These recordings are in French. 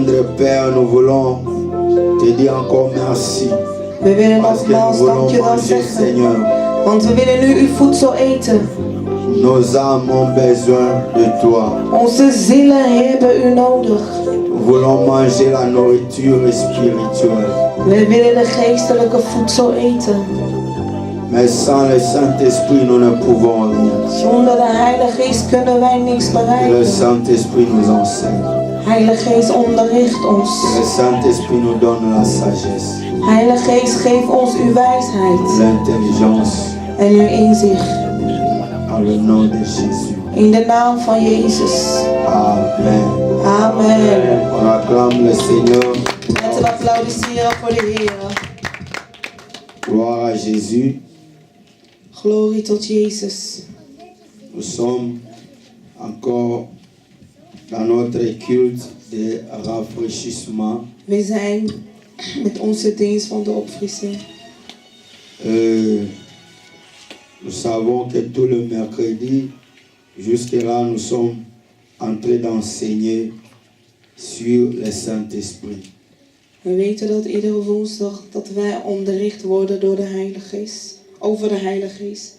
Tendre Père, nous voulons te dire encore merci. We willen Parce que nous nogmaals voulons dankjewel manger, zeggen. Seigneur. Want we willen nu uw voedsel eten. Nos âmes ont besoin de toi. Onze zielen hebben u nodig. Nous voulons manger la nourriture spirituelle. We willen de geestelijke voedsel eten. Mais sans le Saint-Esprit, nous ne pouvons rien. Zonder de Heilige Geest kunnen wij niks Le bereiken. Saint-Esprit nous enseigne. Heilige Geest onderricht ons. Le Saint-Esprit nous donne la sagesse, Heilige Geest geeft ons uw wijsheid l'intelligence, en uw inzicht. en le nom de Jésus. In de naam van Jezus. Amen. Amen. On acclame le Seigneur. Laten we applaudisseren voor de Heer. Gloire à Jésus. Glorie tot Jezus. Nous sommes encore dans notre culte de rafraîchissement. We zijn met onze dienst van de opfrissing. Nous savons que tout le mercredi, jusque-là, nous sommes en train d'enseigner sur le Saint-Esprit. We weten dat iedere woensdag dat wij onderricht worden door de Heilige Geest. Over de Heilige Geest.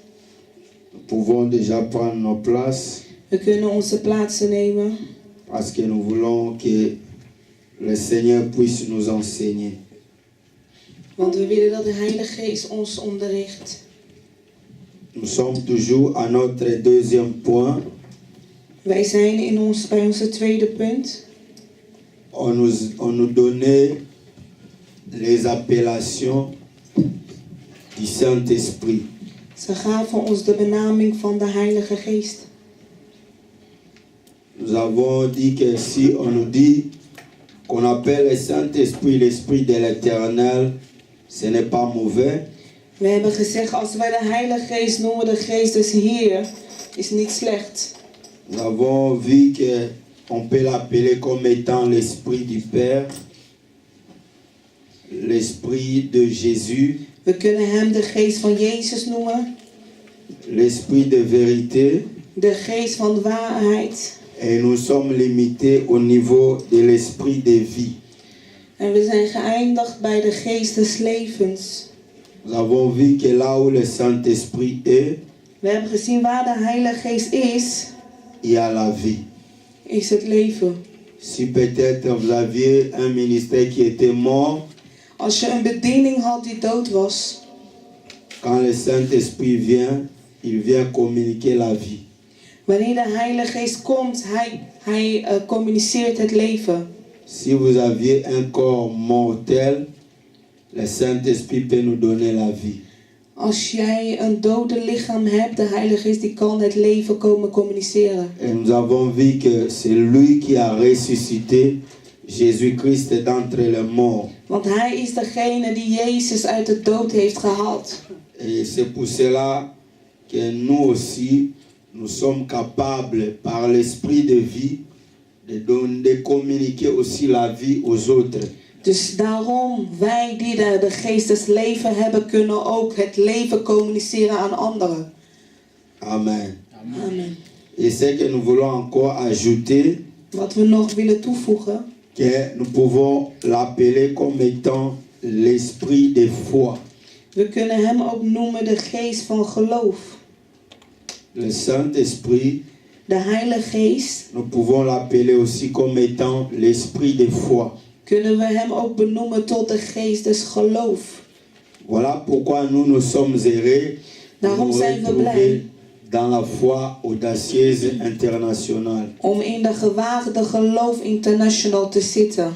Nous pouvons déjà prendre nos places We kunnen onze plaatsen nemen. parce que nous voulons que le Seigneur puisse nous enseigner. Want we willen dat de Heilige Geest ons onderricht. Nous sommes toujours à notre deuxième point. Wij zijn bij onze tweede punt. On nous donnait les appellations du Saint-Esprit. Ze gaven ons de benaming van de Heilige Geest. Nous avons dit que si on nous dit qu'on appelle le Saint-Esprit l'Esprit de l'Éternel, ce n'est pas mauvais. We hebben gezegd, als wij de Heilige Geest noemen, de Geest des Heer, is niet slecht. Nous avons vu qu'on peut l'appeler comme étant l'Esprit du Père, l'Esprit de Jésus, We kunnen hem de Geest van Jezus noemen, l'Esprit de vérité, de Geest van waarheid. et nous sommes limités au niveau de l'Esprit de vie. En we zijn geëindigd bij de Geest des levens. Nous avons vu que là où le Saint-Esprit est, We hebben gezien waar de Heilige Geest is, il y a la vie. is het leven. Si peut-être vous aviez un ministère qui était mort, Als je een bediening had die dood was, quand le Saint-Esprit vient, il vient communiquer la vie. wanneer de Heilige Geest komt, hij communiceert het leven. Si vous aviez un corps mortel, le Saint-Esprit peut nous donner la vie. Als jij een dode lichaam hebt, de Heilige Geest die kan het leven komen communiceren. Et nous avons vu que c'est lui qui a ressuscité Jésus-Christ d'entre les morts. Want hij is degene die Jezus uit de dood heeft gehaald. Et c'est pour cela que nous aussi, nous sommes capables par l'Esprit de vie de communiquer aussi la vie aux autres. Dus daarom, wij die de Geest des leven hebben, kunnen ook het leven communiceren aan anderen. Amen. Amen. Et ce que nous voulons encore ajouter, Wat we nog willen toevoegen, que nous pouvons l'appeler comme étant l'esprit de foi. we kunnen hem ook noemen de Geest van geloof. Le Saint-Esprit, De Heilige Geest, nous pouvons l'appeler aussi comme étant l'esprit de foi. kunnen we hem ook benoemen tot de Geest des geloof. Voilà pourquoi nous sommes heureux de Daarom nous zijn we retrouver blij dans la foi audacieuse internationale. om in de gewaagde geloof international te zitten.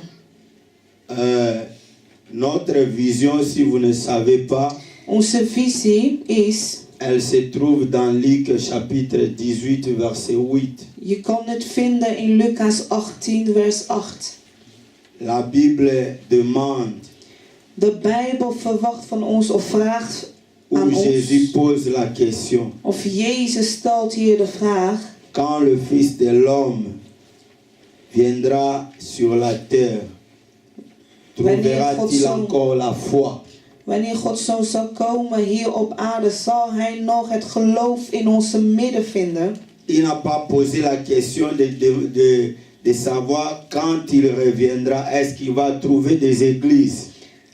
Notre vision, si vous ne savez pas, Onze visie is, elle se trouve dans Luc chapitre 18 verset 8. je kan het vinden in Lucas 18 vers 8. La Bible demande, De Bijbel verwacht van ons of vraagt où aan Jésus ons, pose la question, of Jezus stelt hier de vraag, quand le Fils de l'homme viendra sur la terre, trouvera-t-il encore la foi? wanneer Gods Zoon zal komen hier op aarde, zal hij nog het geloof in onze midden vinden? Il n'a pas posé la question de savoir quand il reviendra, est-ce qu'il va trouver des églises.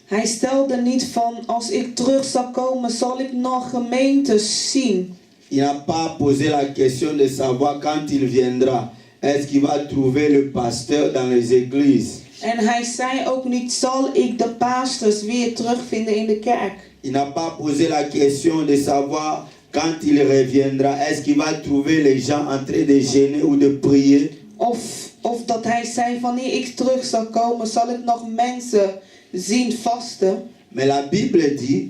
Hij stelde niet van, als ik terug zal komen, zal ik nog gemeentes zien. Il n'a pas posé la question de savoir quand il viendra, est-ce qu'il va trouver le pasteur dans les églises. En hij zei ook niet, zal ik de pastors weer terugvinden in de kerk. Il n'a pas posé la question de savoir quand il reviendra, est-ce qu'il va trouver les gens en train de jeûner ou de prier. Of dat hij zei, wanneer ik terug zal komen, zal ik nog mensen zien vasten. Mais la Bible dit,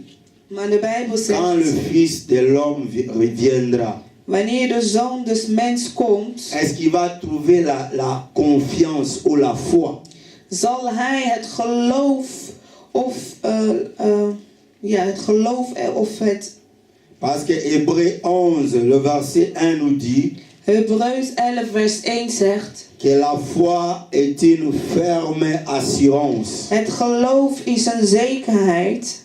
Maar de Bijbel quand le zegt, Fils de l'homme reviendra, wanneer de Zoon des Mens komt, est-ce qu'il va trouver la confiance ou la foi. zal hij het geloof of het Parce que Hébreux 11, le verset 1 nous dit Hebreeën 11 vers 1 zegt, que la foi est une ferme assurance. het geloof is een zekerheid.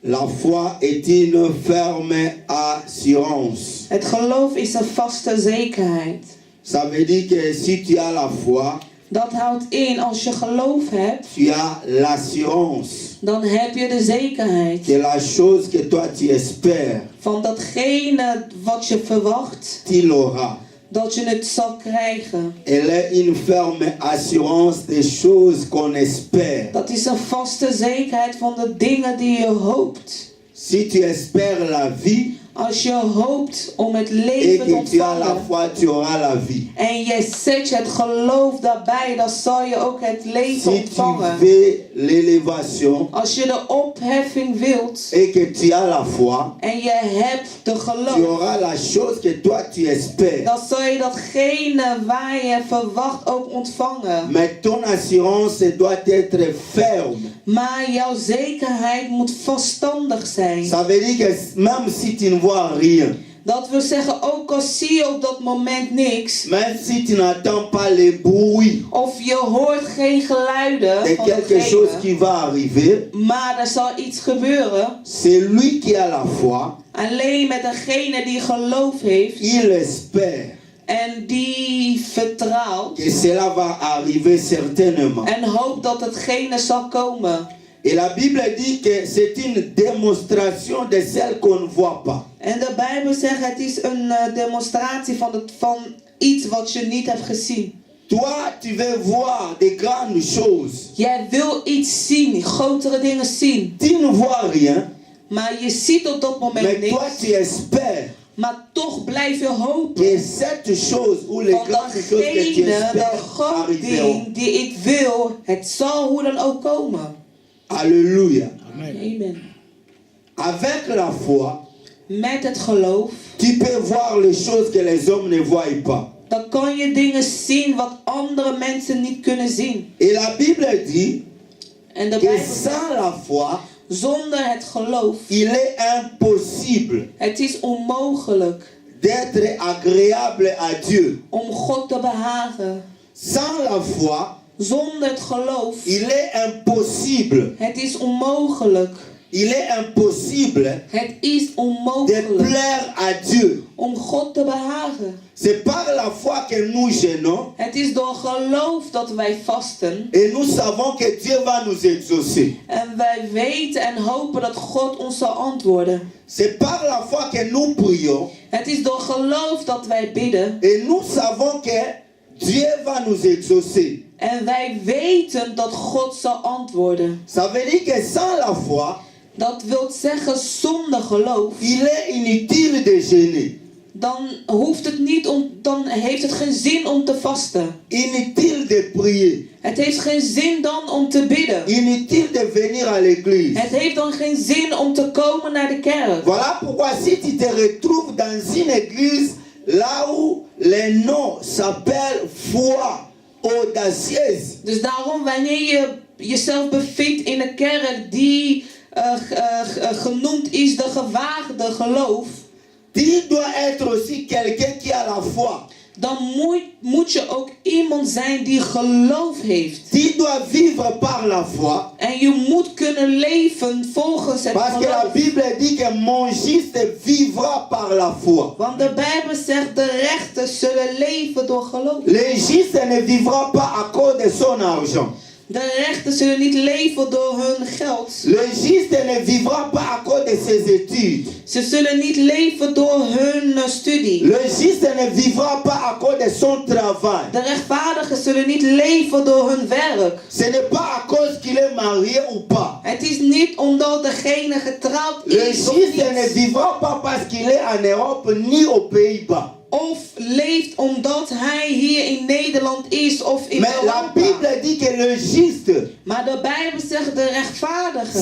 La foi est une ferme assurance. Het geloof is een vaste zekerheid. Ça veut dire que si tu as la foi, Dat houdt in, als je geloof hebt, tu as l'assurance dan heb je de zekerheid que la chose que toi tu espères, van datgene wat je verwacht, tu l'auras. dat je het zal krijgen. Elle est une ferme assurance des choses qu'on espère. Dat is een vaste zekerheid van de dingen die je hoopt. Si tu espères la vie Als je hoopt om het et leven te que tu as la ontvangen foi, tu auras la vie. en je zet het geloof daarbij, dan zal je ook het leven Si tu ontvangen. veux l'élévation Als je de opheffing wilt et que tu as la foi, en je hebt de tu geloof, auras la chose que toi tu espères. dan zal je datgene waar je verwacht ook ontvangen. Mais ton assurance doit être ferme. Maar jouw zekerheid moet vaststandig zijn. Ça veut dire que même si tu ne vois rien, Dat wil zeggen, ook al zie je op dat moment niks, même si tu n'entends pas les bruits of je hoort geen geluiden de van quelque chose degene, qui va arriver, maar er zal iets gebeuren. c'est lui qui a la foi, Alleen met degene die geloof heeft il espère en die vertrouwt que cela va arriver certainement. en hoopt dat hetgene zal komen. Et la Bible dit que c'est une démonstration de celle qu'on ne voit pas. En de Bijbel zegt, het is een demonstratie van iets wat je niet hebt gezien. Toi, tu veux voir de grandes choses. Jij wil iets zien, grotere dingen zien. Tu ne vois rien, Maar je ziet op dat moment mais toi niks. tu espères Maar toch blijf je hopen que cette chose ou les van grandes choses que tu datgene, dat espères groot arriveront. ding die ik wil, het zal hoe dan ook komen. Alléluia. Amen. Avec la foi, Met het geloof, tu peux voir les choses que les hommes ne voient pas. dan kan je dingen zien wat andere mensen niet kunnen zien. Et la Bible dit En de que Bijbel sans zegt, la foi, zonder het geloof, il est impossible het is onmogelijk d'être agréable à Dieu. om God te behagen. Sans la foi, Zonder het geloof, il est impossible. het is onmogelijk. Il est impossible Het is de onmogelijk plaire à Dieu. om God te behagen. C'est par la foi que nous gênons Het is door geloof dat wij vasten. et nous savons que Dieu va nous exaucer. En wij weten en hopen dat God ons zal antwoorden. C'est par la foi que nous prions Het is door geloof dat wij bidden. et nous savons que Dieu va nous exaucer. En wij weten dat God zal antwoorden. Ça veut dire que sans la foi, Dat wil zeggen, zonder geloof, il est inutile de gêner. dan heeft het geen zin om te vasten. Inutile de prier. Het heeft geen zin dan om te bidden. Inutile de venir à l'église. Het heeft dan geen zin om te komen naar de kerk. Voilà pourquoi si tu te retrouves dans une église là où le nom s'appelle foi audacieuse, Dus daarom, wanneer je jezelf bevindt in een kerk die genoemd is de gewaagde geloof, tu dois être aussi quelqu'un qui a la foi. dan moet je ook iemand zijn die geloof heeft. Tu dois vivre par la foi. En je moet kunnen leven volgens het Parce que la geloof. Bible dit que mon juste vivra par la foi. Want de Bijbel zegt de rechten zullen leven door geloof. Le juste ne vivra pas à cause de son argent. De rechten zullen niet leven door hun geld. Le juste ne vivra pas à cause de ses études. Ze zullen niet leven door hun studie. Le juste ne vivra pas à cause de son travail. De rechtvaardigen zullen niet leven door hun werk. Ce n'est pas à cause qu'il est marié ou pas. Het is niet omdat degene getrouwd Le is of juste ne niet. vivra pas parce qu'il est en Europe ni aux Pays-Bas. Of leeft omdat hij hier in Nederland is of in Mais la Europa. Bible dit que le juste, Maar de Bijbel zegt de rechtvaardige.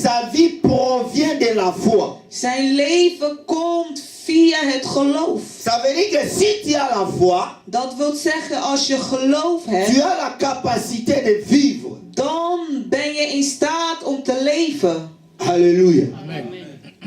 sa vie provient de la foi. Zijn leven komt via het geloof. Ça veut dire que si tu as la foi, Dat wil zeggen als je geloof tu hebt, as la capacité de vivre. dan ben je in staat om te leven. Alléluia.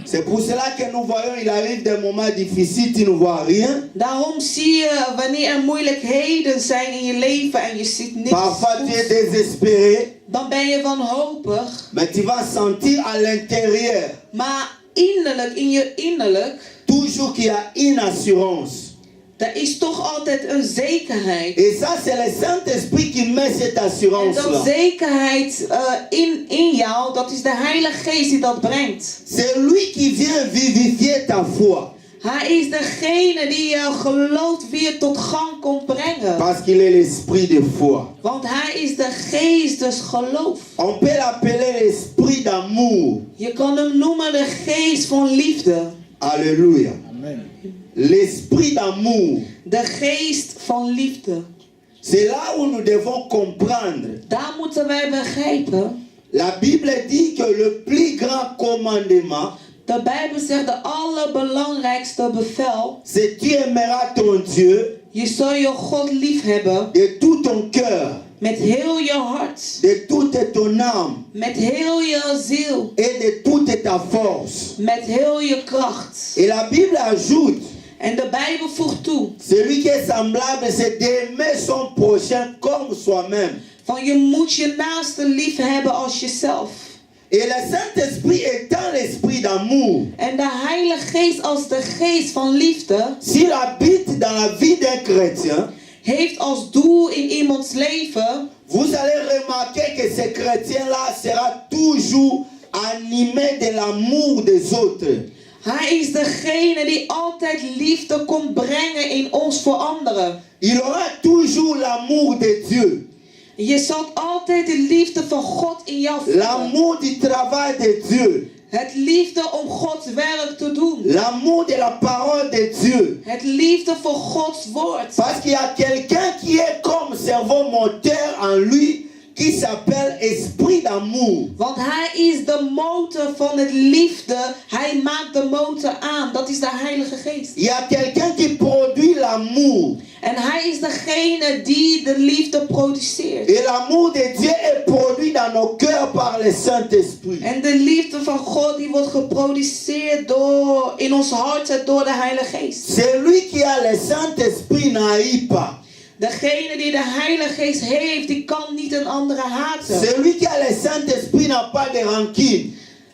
C'est pour cela que nous voyons, il arrive des moments difficiles, tu ne vois rien. Daarom zie je wanneer er moeilijkheden zijn in je leven en je ziet niks Parfois tu es goeds, désespéré, dan ben je wanhopig. mais tu vas sentir à l'intérieur Maar innerlijk, in je innerlijk, toujours qu'il y a une assurance. er is toch altijd een zekerheid. Et ça, c'est le Saint-Esprit qui met cette En assurance-là. dat zekerheid in jou, dat is de Heilige Geest die dat brengt. C'est lui qui vient vivifier ta foi. Hij is degene die je geloof weer tot gang komt brengen. Parce qu'il est l'esprit de foi. Want hij is de geest des geloof. On peut l'appeler l'esprit d'amour. Je kan hem noemen de geest van liefde. Alléluia. L'esprit d'amour. De geest van liefde. C'est là où nous devons comprendre. Daar moeten wij begrijpen. La Bible dit que le plus grand commandement, De Bijbel zegt de allerbelangrijkste bevel. c'est tu aimeras ton Dieu Je zal je God lief hebben. de tout ton cœur, Met heel je hart. de toute ton âme Met heel je ziel. et de toute ta force. Met heel je kracht. Et la Bible ajoute, En de Bijbel voegt toe. celui qui est semblable, c'est d'aimer son prochain comme soi-même. Van je moet je naaste lief hebben als jezelf. Et le Saint-Esprit étant l'esprit d'amour, En de Heilige Geest als de geest van liefde. s'il habite dans la vie d'un chrétien, Heeft als doel in iemands leven. vous allez remarquer que ce chrétien-là sera toujours animé de l'amour des autres. Hij is degene die altijd liefde komt brengen in ons voor anderen. Il aura toujours l'amour de Dieu, Je zult altijd de liefde van God in jou voelen. l'amour du travail de Dieu, Het liefde om Gods werk te doen. l'amour de la parole de Dieu. Het liefde voor Gods woord. Parce qu'il y a quelqu'un qui est comme cerveau moteur en lui, qui s'appelle esprit d'amour. Want hij is de motor van het liefde. Hij maakt de motor aan. Dat is de Heilige Geest. Il y a quelqu'un qui produit l'amour. En hij is degene die de liefde produceert. Et l'amour de Dieu est produit dans nos cœurs par le Saint-Esprit. En de liefde van God die wordt geproduceerd in ons hart door de Heilige Geest. Celui qui a le Saint-Esprit n'haït pas. Degene die de Heilige Geest heeft, die kan niet een andere haten. Celui qui a le Saint-Esprit n'a pas de rancune.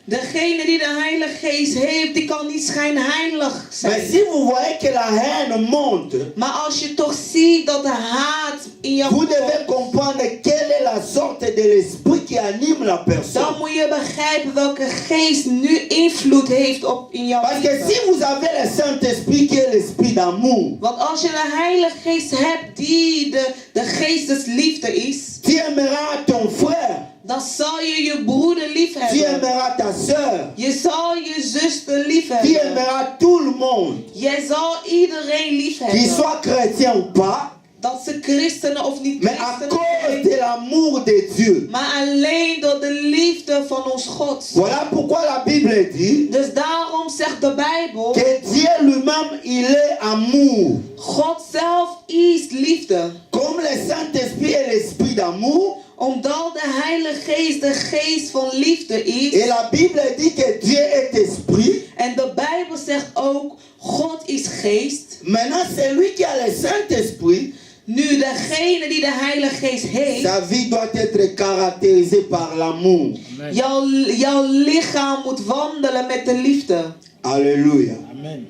Degene die de Heilige Geest heeft, die kan niet schijnheilig Mais zijn. si vous voyez que la haine monte, Maar als je toch ziet dat de haat in jou vous komt, devez comprendre quelle est la sorte de l'esprit qui anime la dan personne. moet je begrijpen welke geest nu invloed heeft in jouw Parce que si leven. vous avez le Saint-Esprit qui est l'esprit d'amour, Want als je de Heilige Geest hebt die de geest des liefde is, tu aimeras ton frère, dan zal je je broeder lief tu hebben. aimeras ta soeur, Je zal je zuster lief tu hebben. aimeras tout le monde, Jij zal iedereen lief qu'ils hebben. soient chrétiens ou pas, Dat ze christenen of niet mais à christenen cause zijn. de l'amour de Dieu. Maar alleen door de liefde van ons God. Voilà pourquoi la Bible dit Dus daarom zegt de Bijbel. que Dieu lui-même, il est amour. God zelf is liefde. Comme le Saint-Esprit est l'esprit d'amour, Omdat de Heilige Geest de geest van liefde is. et la Bible dit que Dieu est esprit, En de Bijbel zegt ook, God is geest. Maintenant, celui qui a le Saint-Esprit, Nu, degene die de Heilige Geest heeft, sa vie doit être caractérisée par l'amour. jouw lichaam moet wandelen met de liefde. Alléluia. Amen.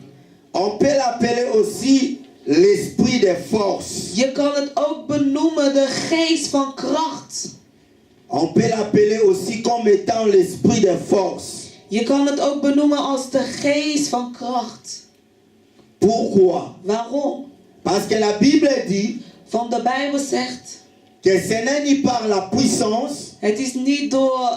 On peut l'appeler aussi l'esprit de force. Je kan het ook benoemen de geest van kracht. On peut l'appeler aussi comme étant l'esprit de force. Je kan het ook benoemen als de geest van kracht. Pourquoi? Waarom? Parce que la Bible dit Want de Bijbel zegt, que ce n'est ni par la puissance, het is niet door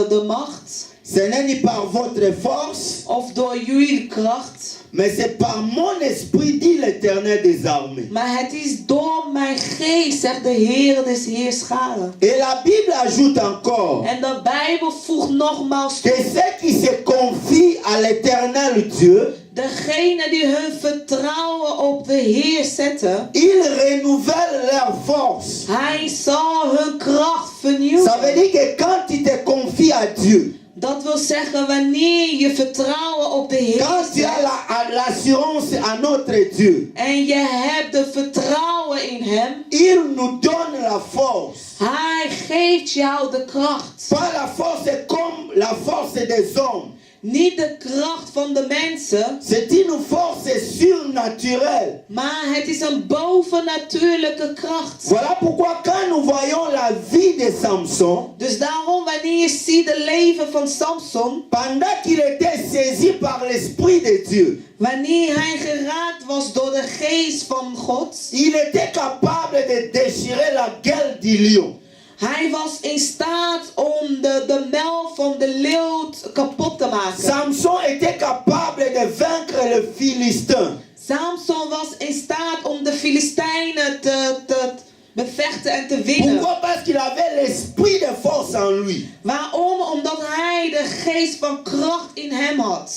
de macht ce n'est ni par votre force, of door jullie kracht, mais c'est par mon esprit, dit l'Éternel des armées. maar het is door mijn geest, zegt de Heer des Heerscharen. Et la Bible ajoute encore En de Bijbel voegt nogmaals toe, que ceux qui se confient à l'Éternel Dieu, degenen die hun vertrouwen op de Heer zetten, ils renouvellent leur force. Hij zal hun kracht Ça veut vernieuwen. dire que quand tu te confies à Dieu, Dat wil zeggen, wanneer je vertrouwen op de Heer quand tu zet, as l'assurance à notre Dieu, en je hebt de vertrouwen in Hem, il nous donne la force. Hij geeft jou de kracht. Pas la force comme la force des hommes. Niet de kracht van de mensen, C'est une force surnaturelle. maar het is een bovennatuurlijke kracht. Voilà pourquoi quand nous voyons la vie de Samson, Dus daarom, wanneer je ziet het leven van Samson, pendant qu'il était saisi par l'Esprit de Dieu, wanneer hij geraakt was door de geest van God, il était capable de déchirer la gueule du lion. hij was in staat om de mel van de leeuw kapot te maken. Samson était capable de vaincre le Philistin. Samson was in staat om de Filistijnen te bevechten en te winnen. Pourquoi? Parce qu'il avait l'esprit de force en lui. Waarom? Omdat hij de geest van kracht in hem had.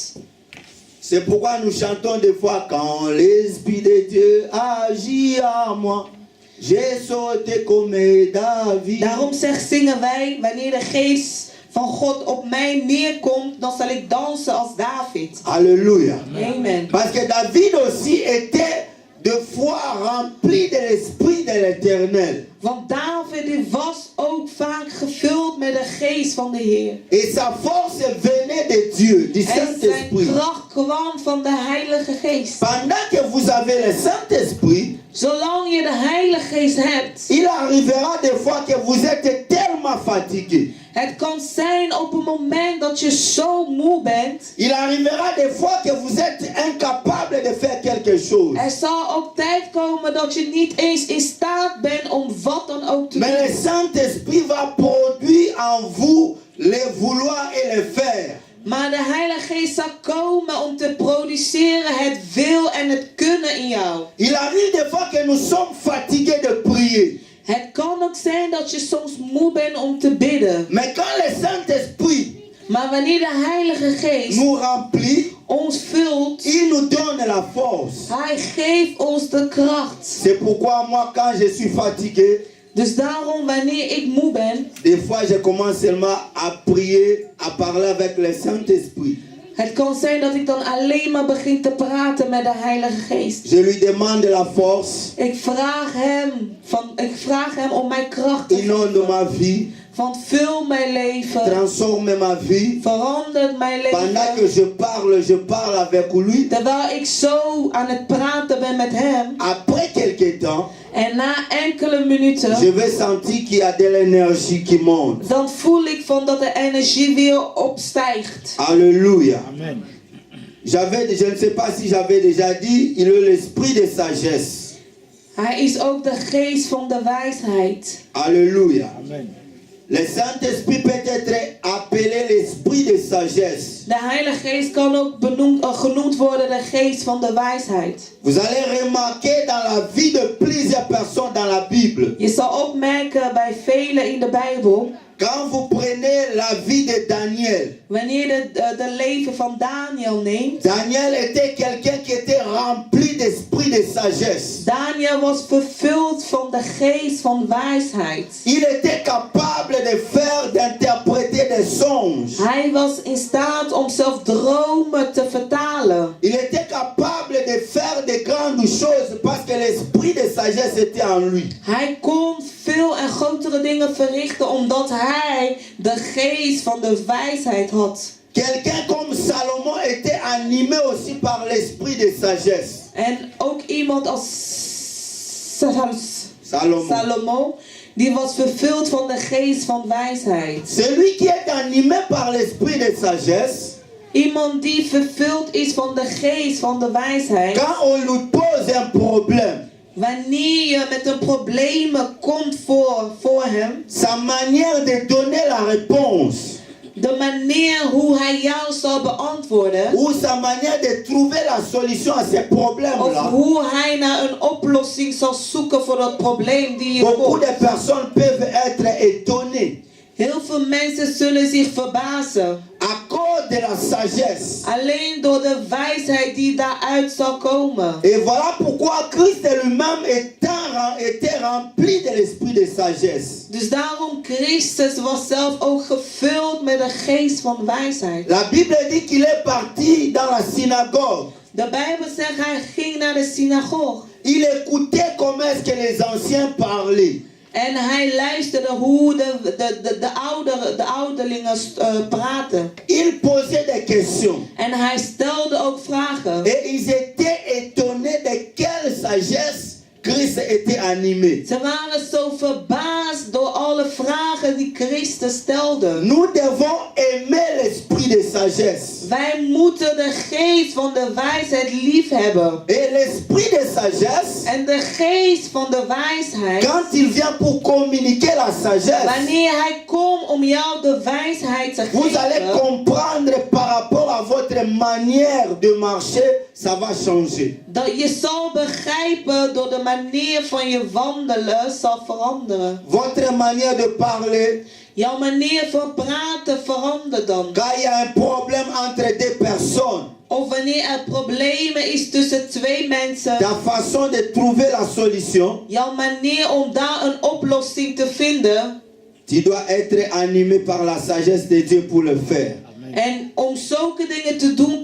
C'est pourquoi nous chantons des fois quand l'Esprit de Dieu agit en moi. J'ai sauté comme David. Daarom zingen wij, wanneer de geest van God op mij neerkomt, dan zal ik dansen als David. Alléluia. Amen. Parce que David aussi était de foi rempli de l'Esprit de l'Éternel. Want David was ook vaak gevuld met de geest van de Heer. Et sa force venait de Dieu, du En zijn Saint-Esprit. kracht kwam van de Heilige Geest. Pendant que vous avez le Saint-Esprit, Zolang je de Heilige Geest hebt, il arrivera des fois que vous êtes tellement fatigué. het kan zijn op een moment dat je zo moe bent. Il arrivera des fois que vous êtes incapable de faire quelque chose. Er zal ook tijd komen dat je niet eens in staat bent om wat dan ook te Mais doen. le Saint-Esprit va produire en vous le vouloir et le faire. Maar de Heilige Geest zal komen om te produceren het wil en het kunnen in jou. Il arrive des fois que nous sommes fatigués de prier. Het kan ook zijn dat je soms moe bent om te bidden. Mais quand le Saint-Esprit Maar wanneer de Heilige Geest nous remplit, ons vult, il nous donne la force. Hij geeft ons de kracht. C'est pourquoi moi quand je suis fatigué, Dus daarom, wanneer ik moe ben, des fois je commence seulement à prier, à parler avec le Saint-Esprit. het kan zijn dat ik dan alleen maar begin te praten met de Heilige Geest. Je lui demande la force. Ik vraag hem om mijn kracht te Inonde ma vie, Van vul mijn leven, transforme ma vie. verandert mijn Pendant que leven. je parle avec lui. Terwijl ik zo aan het praten ben met hem. Après quelques temps, En na enkele minuten, je vais sentir qu'il y a de l'énergie qui monte. dan voel ik van dat de energie weer opstijgt. Alléluia. Amen. Je ne sais pas si j'avais déjà dit, il est l'esprit de sagesse. Hij is ook de geest van de wijsheid. Alléluia. Amen. Le Saint-Esprit peut être appelé l'esprit de sagesse. De Heilige Geest kan ook genoemd worden de geest van de wijsheid. Vous allez remarquer dans la vie de plusieurs personnes dans la Bible. Je zal opmerken bij velen in de Bijbel. Quand vous prenez la vie de Daniel, Wanneer de leven van Daniel neemt. Daniel était quelqu'un qui était rempli d'esprit de sagesse. Daniel was vervuld van de geest van wijsheid. Il était capable d'interpréter des songes. Hij was in staat om zelf dromen te vertalen. Il était capable de faire de grands de sagesse était en lui. Hij kon veel en grotere dingen verrichten omdat hij de geest van de wijsheid had. Quelqu'un comme Salomon était animé aussi par l'esprit de sagesse. En ook iemand als Salomon. Salomo, die was vervuld van de geest van wijsheid. Celui qui est animé par l'esprit de sagesse, Iemand die vervuld is van de geest van de wijsheid. quand on lui pose un problème, Wanneer je met een probleem komt voor hem, sa manière de donner la réponse, de manier hoe hij jou zal beantwoorden, ou sa manière de trouver la solution à ces of problèmes-là, hoe hij naar een oplossing zal zoeken voor dat probleem die je beaucoup komt. de personnes peuvent être étonnées Heel veel mensen zullen zich verbazen. à cause de la sagesse. Alleen door de wijsheid die daaruit zal komen. Et voilà pourquoi Christ lui-même était rempli de l'esprit de sagesse. Dus daarom Christus was zelf ook gevuld met de geest van wijsheid. La Bible dit qu'il est parti dans la synagogue. De Bijbel zegt hij ging naar de synagoge. Il écoutait comment est-ce que les anciens parlaient. En hij luisterde hoe de ouderlingen praten. Il posait des questions. En hij stelde ook vragen. Et ils étaient étonnés de quelle sagesse Christ était animé. Ze waren zo verbaasd door alle vragen die Christus stelde. Nous devons aimer l'esprit de sagesse. Wij moeten de geest van de wijsheid lief hebben. Et l'esprit de sagesse, En de geest van de wijsheid, quand il vient pour communiquer la sagesse, wanneer hij komt om jou de wijsheid te vous allez geven, comprendre par rapport à votre manière de marcher, ça va changer. dat je zal begrijpen door de manier van je wandelen zal veranderen. Votre manière de parler, Jouw manier van praten verandert dan. quand il y a un problème entre deux personnes, Of wanneer er problemen is tussen twee mensen, ta façon de trouver la solution, jouw manier om daar een oplossing te vinden. tu dois être animé par la sagesse de Dieu pour le faire. En om zulke dingen te doen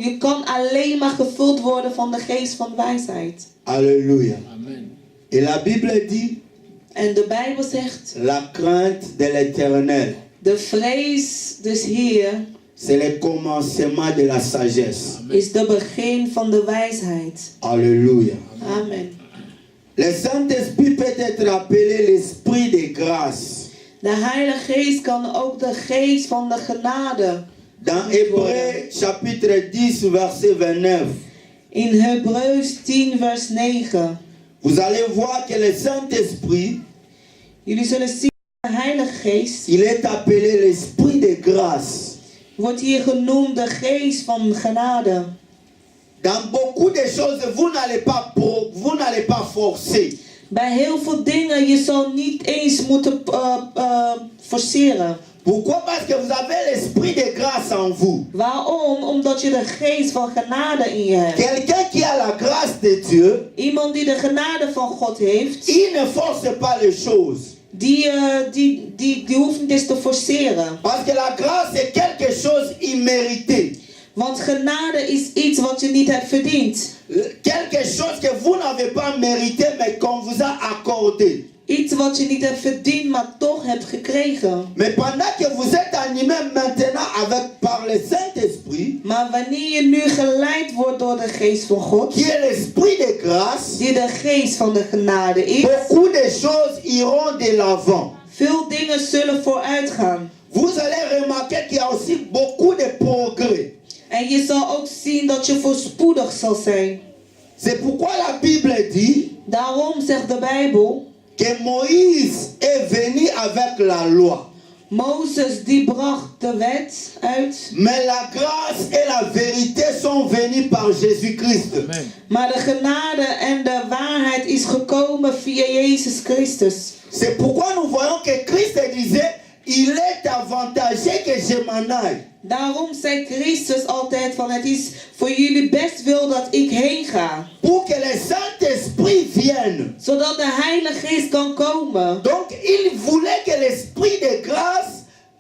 je kan alleen maar gevuld worden van de geest van wijsheid. Alléluia. Amen. Et la Bible dit, En de Bijbel zegt, la crainte de l'Éternel, de vrees des Heer c'est le commencement de la sagesse. is de begin van de wijsheid. Alléluia. Amen. Le Saint-Esprit peut être appelé l'Esprit de grâce. De Heilige Geest kan ook de geest van de genade. Dans Hébreux chapitre 10 verset 29, In Hebreeus 10 vers 9. vous allez voir que le Saint-Esprit, Jullie zullen zien, de Heilige Geest il est appelé l'Esprit de grâce. wordt hier genoemd de geest van genade. Dans beaucoup de choses, vous n'allez pas forcer. Bij heel veel dingen, je zal niet eens moeten forceren. Pourquoi? Parce que vous avez l'Esprit de grâce en vous. Waarom? Omdat je de geest van genade in je hebt. Quelqu'un qui a la grâce de Dieu, Iemand die de genade van God heeft, il ne force pas les choses. die hoeft niet eens te forceren. Parce que la grâce est quelque chose immérité. Want genade is iets wat je niet hebt verdiend. Quelque chose que vous n'avez pas mérité, mais qu'on vous a accordé. Iets wat je niet hebt verdiend, maar toch hebt gekregen. Mais pendant que vous êtes animé maintenant par le Saint-Esprit, Maar wanneer je nu geleid wordt door de geest van God, qui est l'Esprit de grâce, die de geest van de genade is, beaucoup de choses iront de l'avant. veel dingen zullen vooruit gaan. Vous allez remarquer qu'il y a aussi beaucoup de progrès. En je zal ook zien dat je voorspoedig zal zijn. C'est pourquoi la Bible dit Daarom zegt de Bijbel, que Moïse est venu avec la loi. Mozes die bracht de wet uit, Mais la grâce et la vérité sont venues par Jésus-Christ. Amen. maar de genade en de waarheid is gekomen via Jezus Christus. C'est pourquoi nous voyons que Christ disait, il est avantagé que je m'en aille. Daarom zei Christus altijd van het is voor jullie best wil dat ik heen ga. Pour que le Saint-Esprit vienne. Zodat de Heilige Geest kan komen. Donc il voulait que l'Esprit de grâce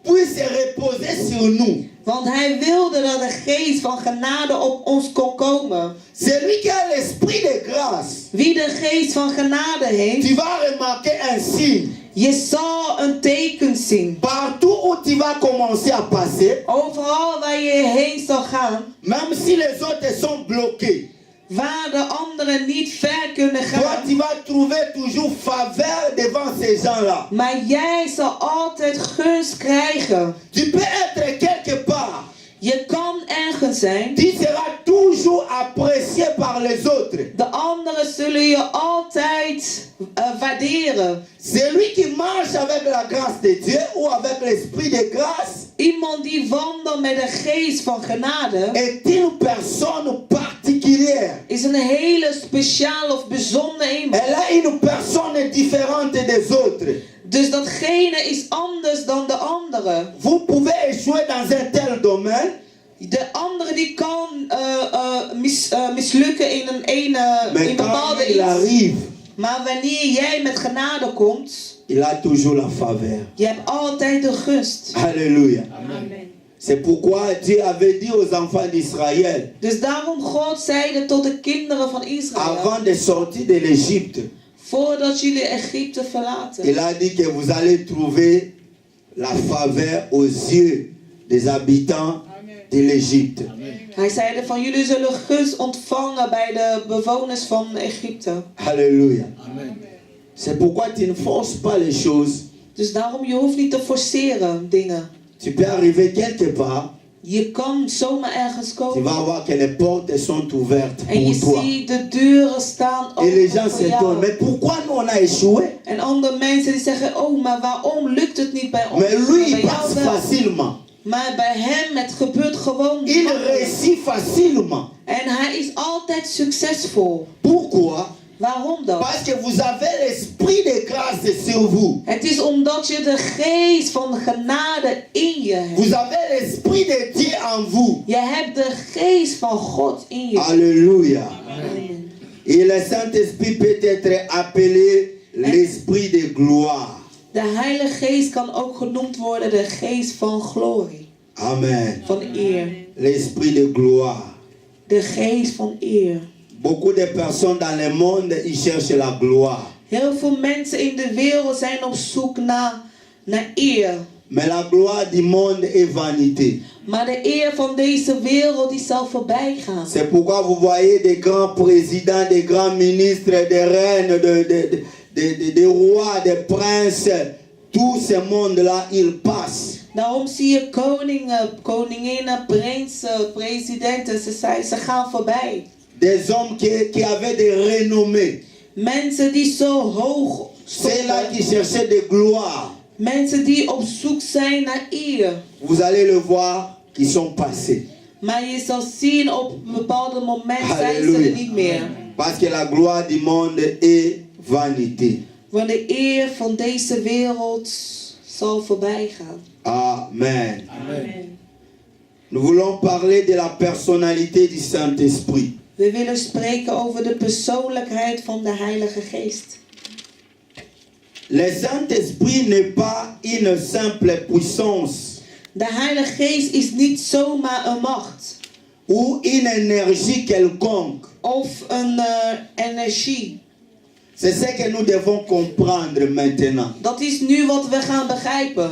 puisse reposer sur nous. Want hij wilde dat de geest van genade op ons kon komen. Celui qui a l'esprit de grâce, Wie de geest van genade heeft, tu vas remarquer un signe. je zal een teken zien. Partout où tu vas commencer à passer, Overal waar je heen zal gaan, même si les autres sont bloqués, waar de anderen niet ver kunnen toi gaan. tu vas trouver toujours faveur devant ces gens-là. Maar jij zal altijd gunst krijgen. Tu peux être quelque part. Je kan ergens zijn. Tu seras toujours apprécié par les autres. De anderen zullen je altijd waarderen. Celui qui marche avec la grâce de Dieu ou avec l'esprit de grâce Iemand die wandelt met de geest van genade est une personne particulière. is een hele speciale of bijzondere iemand. Elle a une personne différente des autres. Dus datgene is anders dan de andere. Vous pouvez échouer dans un tel domaine, De andere die kan mislukken in een mais quand bepaalde il iets. arrive, Maar wanneer jij met genade komt, il a toujours la faveur. je hebt altijd de gunst. Alléluia. Amen. C'est pourquoi Dieu avait dit aux enfants d'Israël, Dus daarom God zeide tot de kinderen van Israël, avant de sortir de l'Égypte, voordat jullie Egypte verlaten. il a dit que vous allez trouver la faveur aux yeux des habitants de l'Égypte. Hij zeide van jullie zullen gunst ontvangen bij de bewoners van Egypte. Alléluia. C'est pourquoi tu ne forces pas les choses. Dus daarom je hoeft niet te forceren dingen. Tu peux arriver quelque part, Je kan zomaar ergens tu vas komen voir que les portes sont ouvertes en je pour toi. ziet de deuren staan Et les gens open voor s'étonnent, jou. mais pourquoi nous on a échoué? En andere mensen die zeggen, oh maar waarom lukt het niet bij ons? Mais lui, Maar il bij jou passe wel. facilement. Maar bij hem, het gebeurt gewoon Il makkelijk. réussit facilement. En hij is altijd succesvol. Pourquoi? Waarom dan? Parce que vous avez l'esprit de grâce sur vous. Het is omdat je de geest van genade in je hebt. Vous avez l'esprit de Dieu en vous. Je hebt de geest van God in je. Alléluia. Amen. Et le Saint-Esprit peut être appelé l'esprit de gloire. De Heilige Geest kan ook genoemd worden de geest van glorie. Amen. Van eer. L'esprit de gloire. De geest van eer. Beaucoup de personnes dans le monde, ils cherchent la gloire. Heel veel mensen in de wereld zijn op zoek naar eer. Mais la gloire du monde est vanité. Maar de eer van deze wereld die zal voorbij gaan. C'est pourquoi vous voyez des grands présidents, des grands ministres, des reines, des rois, des princes. Tout ce monde-là, il passe. Daarom zie je koningen, koninginnen, prinsen, presidenten. Ze gaan voorbij. Des hommes qui avaient des renommées. Mensen die zo hoog Ceux-là qui stonden. cherchaient de gloire. Mensen die op zoek zijn naar eer. Vous allez le voir, qui sont passés. Maar je zal zien op een bepaald moment zijn ze Halleluja. er niet meer. Parce que la gloire du monde est vanité. Want de eer van deze wereld zal voorbij gaan. Amen. Amen. Nous voulons parler de la personnalité du Saint-Esprit. We willen spreken over de persoonlijkheid van de Heilige Geest. Le Saint-Esprit n'est pas une simple puissance De Heilige Geest is niet zomaar een macht. ou une énergie quelconque. Of een energie. C'est ce que nous devons comprendre maintenant. Dat is nu wat we gaan begrijpen.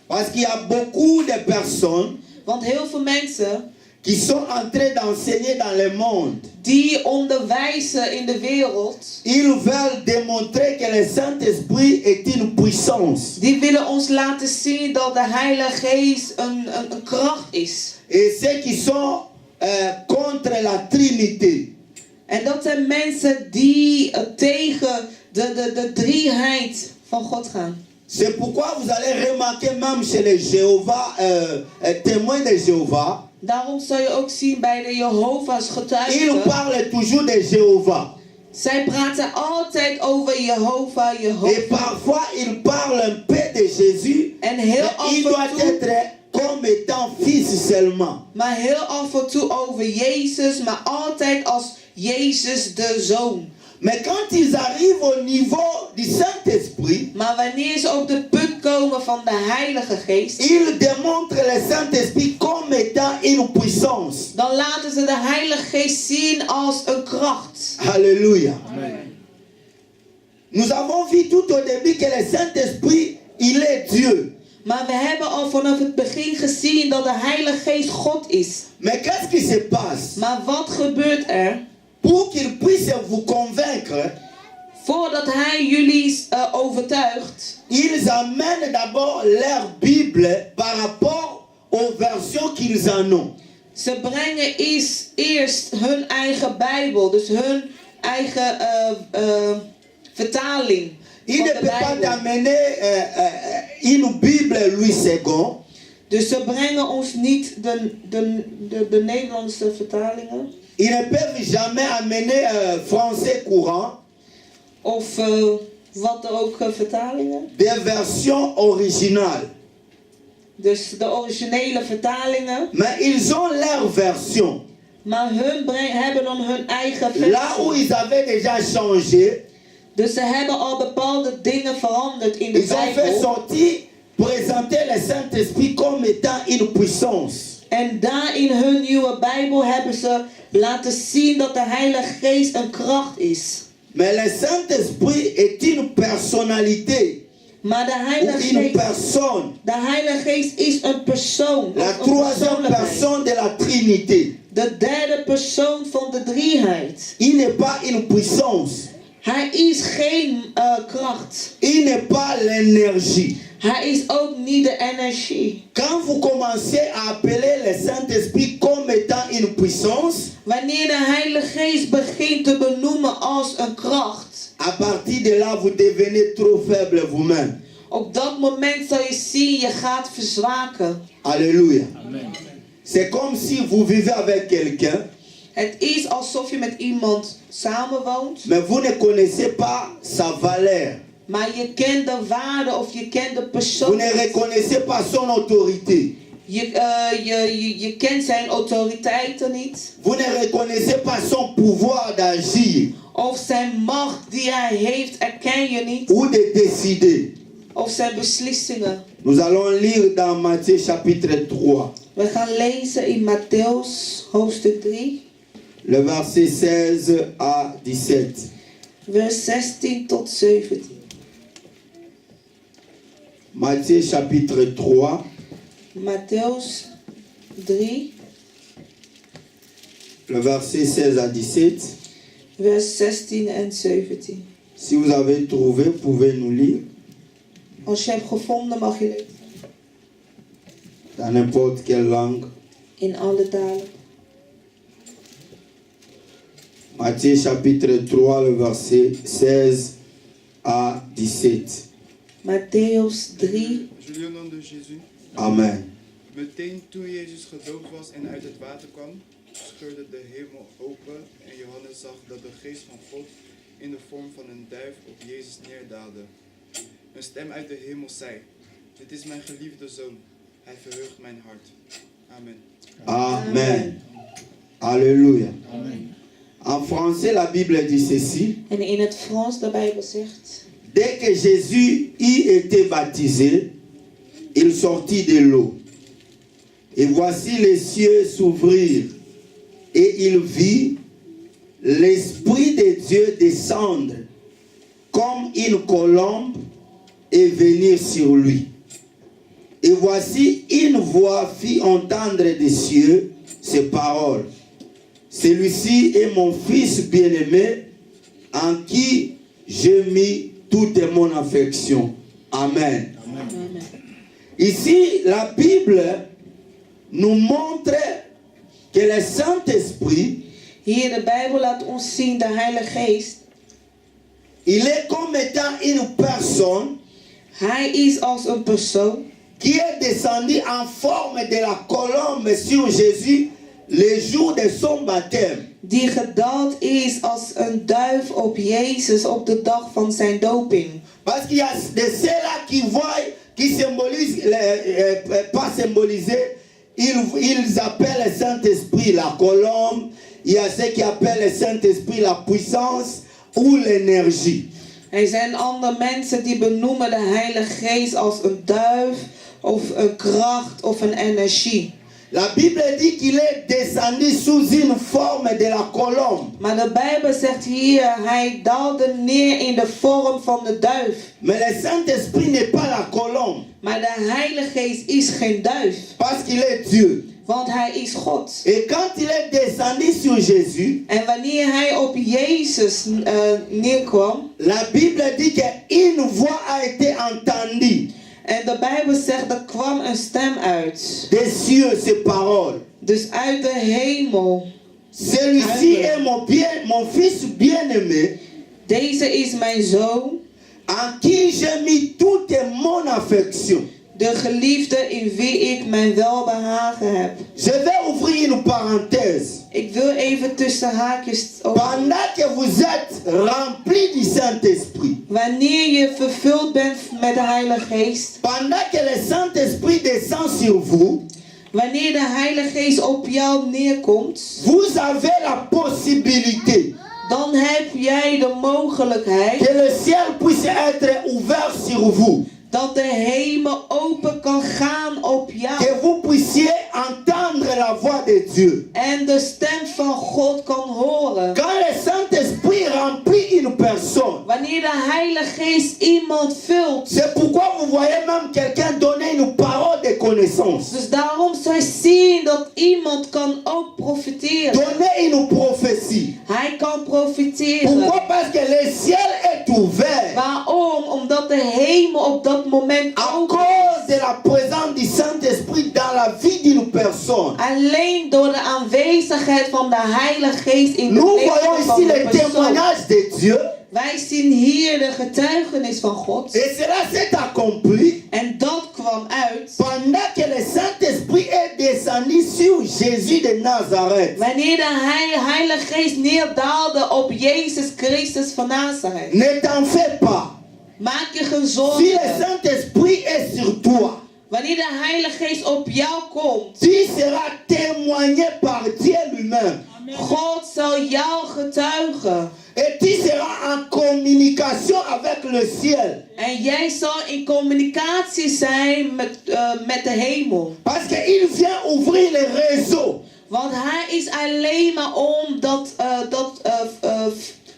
Parce qu'il y a beaucoup de personnes Want heel veel mensen qui sont en train d'enseigner dans le monde. die onderwijzen in de wereld, Ils veulent démontrer que le Saint-Esprit est une puissance. die willen ons laten zien dat de Heilige Geest een kracht is. Et ceux qui sont contre la Trinité. En dat zijn mensen die tegen de drieheid van God gaan. C'est pourquoi vous allez remarquer même chez les Jéhovah, témoins de Jéhovah, Daarom zal je ook zien bij de Jehovah's ils getuigen. parlent toujours de Jéhovah. Zij praten altijd over Jehovah, Et Jehovah. parfois ils parlent un peu de Jésus, En heel mais af il doit en toe, être comme étant fils seulement. maar heel af en toe over Jezus, maar altijd als Jezus de Zoon. Mais quand ils arrivent au niveau du Saint-Esprit, Maar wanneer ze op de punt komen van de Heilige Geest, ils démontrent le Saint-Esprit comme étant une puissance. dan laten ze de Heilige Geest zien als een kracht. Alléluia. Amen. Nous avons vu tout au début que le Saint-Esprit, il est Dieu. Maar we hebben al vanaf het begin gezien dat de Heilige Geest God is. Mais qu'est-ce qui se passe? Maar wat gebeurt er? Pour qu'il puisse vous convaincre, Voordat hij jullie overtuigt, ils amènent d'abord leur Bible par rapport aux versions qu'ils en ont. ze brengen eerst hun eigen Bijbel, dus hun eigen vertaling Il van ne de peut pas Bijbel. t'amener une Bible Louis II. Dus ze brengen ons niet de Nederlandse vertalingen. Ils ne peuvent jamais amener français courant, Of wat er ook vertalingen. des versions originales. Dus de originele vertalingen. Mais ils ont leur version. Maar hebben dan hun eigen Là où versie. ils avaient déjà changé, Dus ze hebben al bepaalde dingen veranderd in de ils ont fait Bijbel. sortir, présenter le Saint-Esprit comme étant une puissance. En daar in hun nieuwe Bijbel hebben ze laten zien dat de Heilige Geest een kracht is. Mais le Saint-Esprit est une personnalité Maar de ou Heilige une Geest, personne. de Heilige Geest is een persoon. La Een troisième persoonlijkheid. personne de la Trinité. De derde persoon van de drieheid. Il n'est pas une puissance. Hij is geen kracht. Il n'est pas l'énergie. Hij is ook niet de energie. Quand vous commencez à appeler le Saint-Esprit comme étant une puissance, Wanneer de Heilige Geest begint te benoemen als een kracht, à partir de là, vous devenez trop faible vous-même. op dat moment zal je zien, je gaat verzwaken. Alléluia. Amen. C'est comme si vous vivez avec quelqu'un, Het is alsof je met iemand samenwoont, mais vous ne connaissez pas sa valeur. maar je kent de waarde of je kent de Vous persoon. ne reconnaissez pas son autorité. Je kent zijn autoriteiten niet. Vous ne reconnaissez pas son pouvoir d'agir Of zijn macht die hij heeft, erken je niet. ou de décider. Of zijn beslissingen. Nous allons lire dans Matthieu chapitre 3, We gaan lezen in Matthäus hoofdstuk 3, le verset 16 à 17. vers 16 tot 17. Matthieu chapitre 3, Matthäus 3, le verset 16 à 17. vers 16 en 17. Si vous avez trouvé, vous pouvez nous lire Als je hebt gevonden, mag je lezen. dans n'importe quelle langue. In alle talen. Matthieu chapitre 3, le verset 16 à 17. Matthäus 3, Jullie in naam de Jezus. Amen. Meteen toen Jezus gedoopt was en uit het water kwam, scheurde de hemel open en Johannes zag dat de geest van God in de vorm van een duif op Jezus neerdaalde. Een stem uit de hemel zei, dit is mijn geliefde zoon, hij verheugt mijn hart. Amen. Amen. Alléluia. Amen. En français, la Bible dit ceci. en in het Frans de Bijbel zegt, Dès que Jésus y était baptisé, il sortit de l'eau. Et voici les cieux s'ouvrir. Et il vit l'Esprit de Dieu descendre comme une colombe et venir sur lui. Et voici une voix fit entendre des cieux ces paroles. Celui-ci est mon fils bien-aimé en qui j'ai mis toute mon affection. Amen. Amen. Ici, la Bible nous montre que le Saint-Esprit, Hier, de Bijbel laat ons zien, de Heilige Geest, il est comme étant une personne hij is als een persoon qui est descendu en forme de la colombe sur Jésus le jour de son baptême. die gedaald is als een duif op Jezus op de dag van zijn doping. Parce qu'il y a de ceux-là qui voient, qui symbolisent, pas symboliser, ils appellent le Saint-Esprit la colombe. Il y a ceux qui appellent le Saint-Esprit la puissance. ou l'énergie. Er zijn andere mensen die benoemen de Heilige Geest als een duif of een kracht of een energie. La Bible dit qu'il est descendu sous une forme de la colombe. Maar de Bijbel zegt hier, hij daalde neer in de vorm van de duif. Mais le Saint-Esprit n'est pas la colombe. Maar de Heilige Geest is geen duif, Parce qu'il est Dieu. want hij is God. Et quand il est descendu sur Jésus, En wanneer hij op Jezus neerkwam, la Bible dit qu'une voix a été entendue en de Bijbel zegt, er kwam een stem uit. des cieux, ces paroles. Dus uit de hemel. Celui-ci est mon fils bien-aimé, Deze is mijn zoon, en qui j'ai mis toute mon affection. de geliefde in wie ik mijn welbehagen heb. Je vais ouvrir une parenthèse. Ik wil even tussen haakjes Pendant que vous êtes remplis du Saint-Esprit, wanneer je vervuld bent met de Heilige Geest, pendant que le Saint-Esprit descend sur vous, wanneer de Heilige Geest op jou neerkomt, vous avez la possibilité dan heb jij de mogelijkheid que le ciel puisse être ouvert sur vous, dat de hemel open kan gaan op jou. que vous puissiez entendre la voix de Dieu. En de stem van God kan horen. Quand le Saint-Esprit remplit une personne, Wanneer de Heilige Geest iemand vult. c'est pourquoi vous voyez même quelqu'un donner une parole de connaissance, Dus daarom zou je zien dat iemand kan ook profiteren. donner une prophétie. Hij kan profiteren. Pourquoi? Parce que le ciel est ouvert Waarom? Omdat de hemel op dat moment à open cause de la présence du Saint-Esprit dans la vie d'une personne. alleen door de aanwezigheid van de Heilige Geest in de Nous leven voyons van ici de le persoon. témoignage de Dieu, Wij zien hier de getuigenis van God. et cela s'est accompli En dat kwam uit pendant que le Saint-Esprit est descendu sur Jésus de Nazareth. wanneer de Heilige Geest neerdaalde op Jezus Christus van Nazareth. Ne t'en fais pas. Maak je geen Si le zorgen. Saint-Esprit est sur toi, Wanneer de Heilige Geest op jou komt, tu seras témoigné par Dieu lui-même. God zal jou getuigen. Et tu seras en communication avec le ciel. En jij zal in communicatie zijn met de hemel. Parce qu'il vient ouvrir les réseaux. Want hij is alleen maar om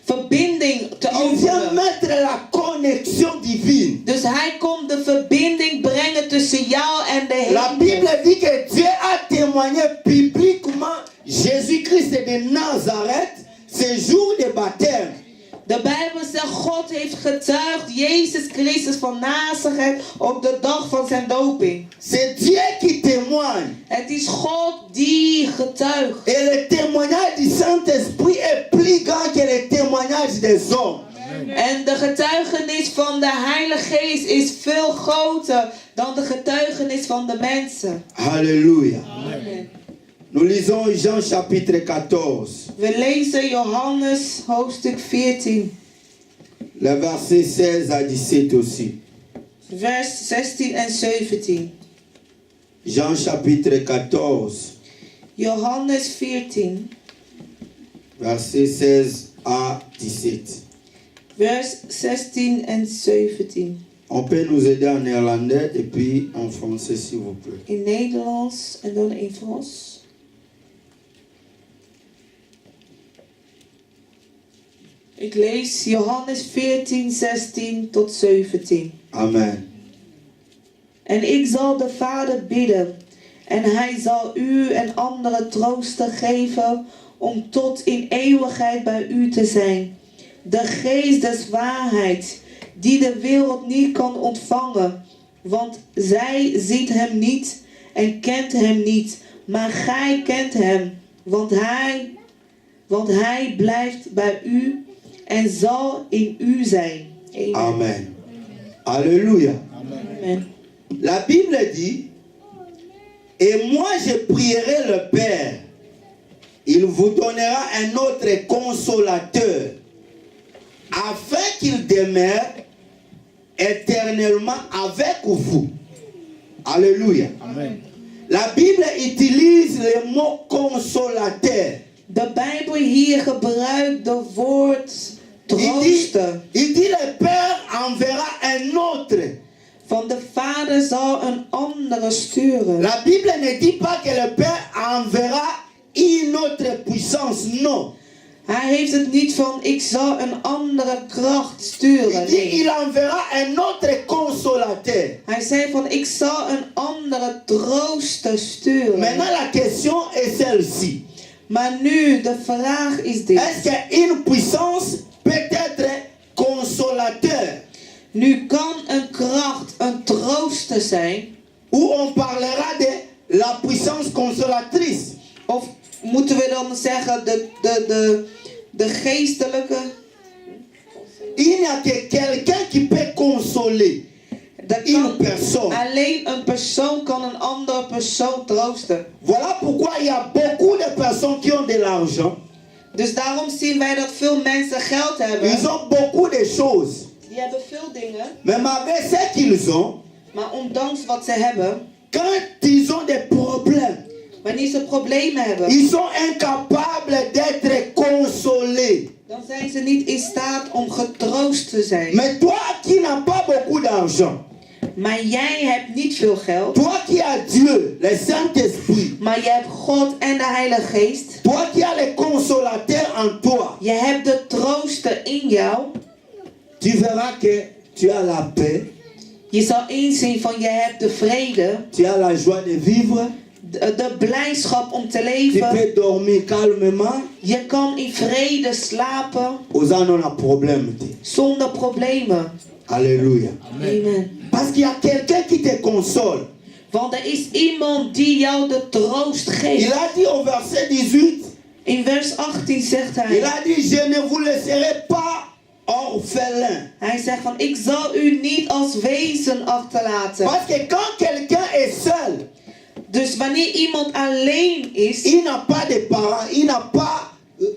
verbinding te Il vient openen. mettre la connexion divine. Dus hij komt de verbinding brengen tussen jou en de La hemel. Bible dit que Dieu a témoigné publiquement Jésus-Christ de Nazareth, ce jour de baptême. De Bijbel zegt, God heeft getuigd Jezus Christus van Nazareth op de dag van zijn doping. C'est Dieu qui témoigne. Het is God die getuigt. Et le témoignage du Saint-Esprit est plus grand que le témoignage des hommes. En de getuigenis van de Heilige Geest is veel groter dan de getuigenis van de mensen. Alléluia. Amen. Nous lisons Jean chapitre 14, We lezen Johannes hoofdstuk 14, le verset 16 à 17 aussi. vers 16 en 17. Jean chapitre 14, Johannes 14, verset 16 à 17. vers 16 en 17. On peut nous aider en néerlandais et puis en français s'il vous plaît. In Nederlands en dan in Frans. Ik lees Johannes 14, 16 tot 17. Amen. En ik zal de Vader bidden, en hij zal u en anderen troosten geven om tot in eeuwigheid bij u te zijn. De geest des waarheid, die de wereld niet kan ontvangen, want zij ziet hem niet en kent hem niet, maar gij kent hem, want hij blijft bij u en zal in u zijn. Amen. Amen. Alléluia. Amen. La Bible dit, et moi je prierai le Père, il vous donnera un autre consolateur, afin qu'il demeure éternellement avec vous. Alléluia. Amen. La Bible utilise le mot consolateur. De Bijbel hier gebruikt de woord troosten. il dit le Père enverra un autre. Van de Vader zal een andere sturen. La Bible ne dit pas que le Père enverra une autre puissance, non. Hij heeft het niet van ik zal een andere kracht Il sturen. dit Nee. il enverra un autre consolateur. Hij zei van ik zal een andere trooster sturen. Maintenant la question est celle-ci. Maar nu, de vraag is dit. Est-ce qu'une puissance peut être consolateur? Nu kan een kracht een trooster zijn. Ou on parlera de la puissance consolatrice. Of moeten we dan zeggen de geestelijke. Il n'y a que quelqu'un qui peut consoler Dat une kan, personne. alleen een persoon kan een andere persoon troosten. Voilà pourquoi il y a beaucoup de personnes qui ont de l'argent. Dus daarom zien wij dat veel mensen geld hebben. Ils ont beaucoup de choses. Die hebben veel dingen. Mais malgré ce qu'ils ont, Maar ondanks wat ze hebben, quand ils ont des problèmes, wanneer ze problemen hebben, ils sont incapables d'être consolés. dan zijn ze niet in staat om getroost te zijn. Mais toi qui n'as pas beaucoup d'argent, Maar jij hebt niet veel geld. toi qui as Dieu, le Saint-Esprit, Maar je hebt God en de Heilige Geest. toi qui as le consolateur en toi, Je hebt de trooster in jou. tu verras que tu as la paix, Je zal inzien van je hebt de vrede. tu as la joie de vivre, De blijdschap om te tu leven. peux dormir calmement. Je kan in vrede slapen. Aux gens ont un problème. Zonder problemen. Alléluia. Amen. Parce qu'il y a quelqu'un qui te console. Want er is iemand die jou de troost Il geeft. a dit au verset 18, In vers 18 zegt il hij. a dit, je ne vous laisserai pas orphelin. Hij zegt van ik zal u niet als wezen achterlaten. Parce que quand quelqu'un est seul, Dus wanneer iemand alleen is. il n'a pas de parents, il n'a pas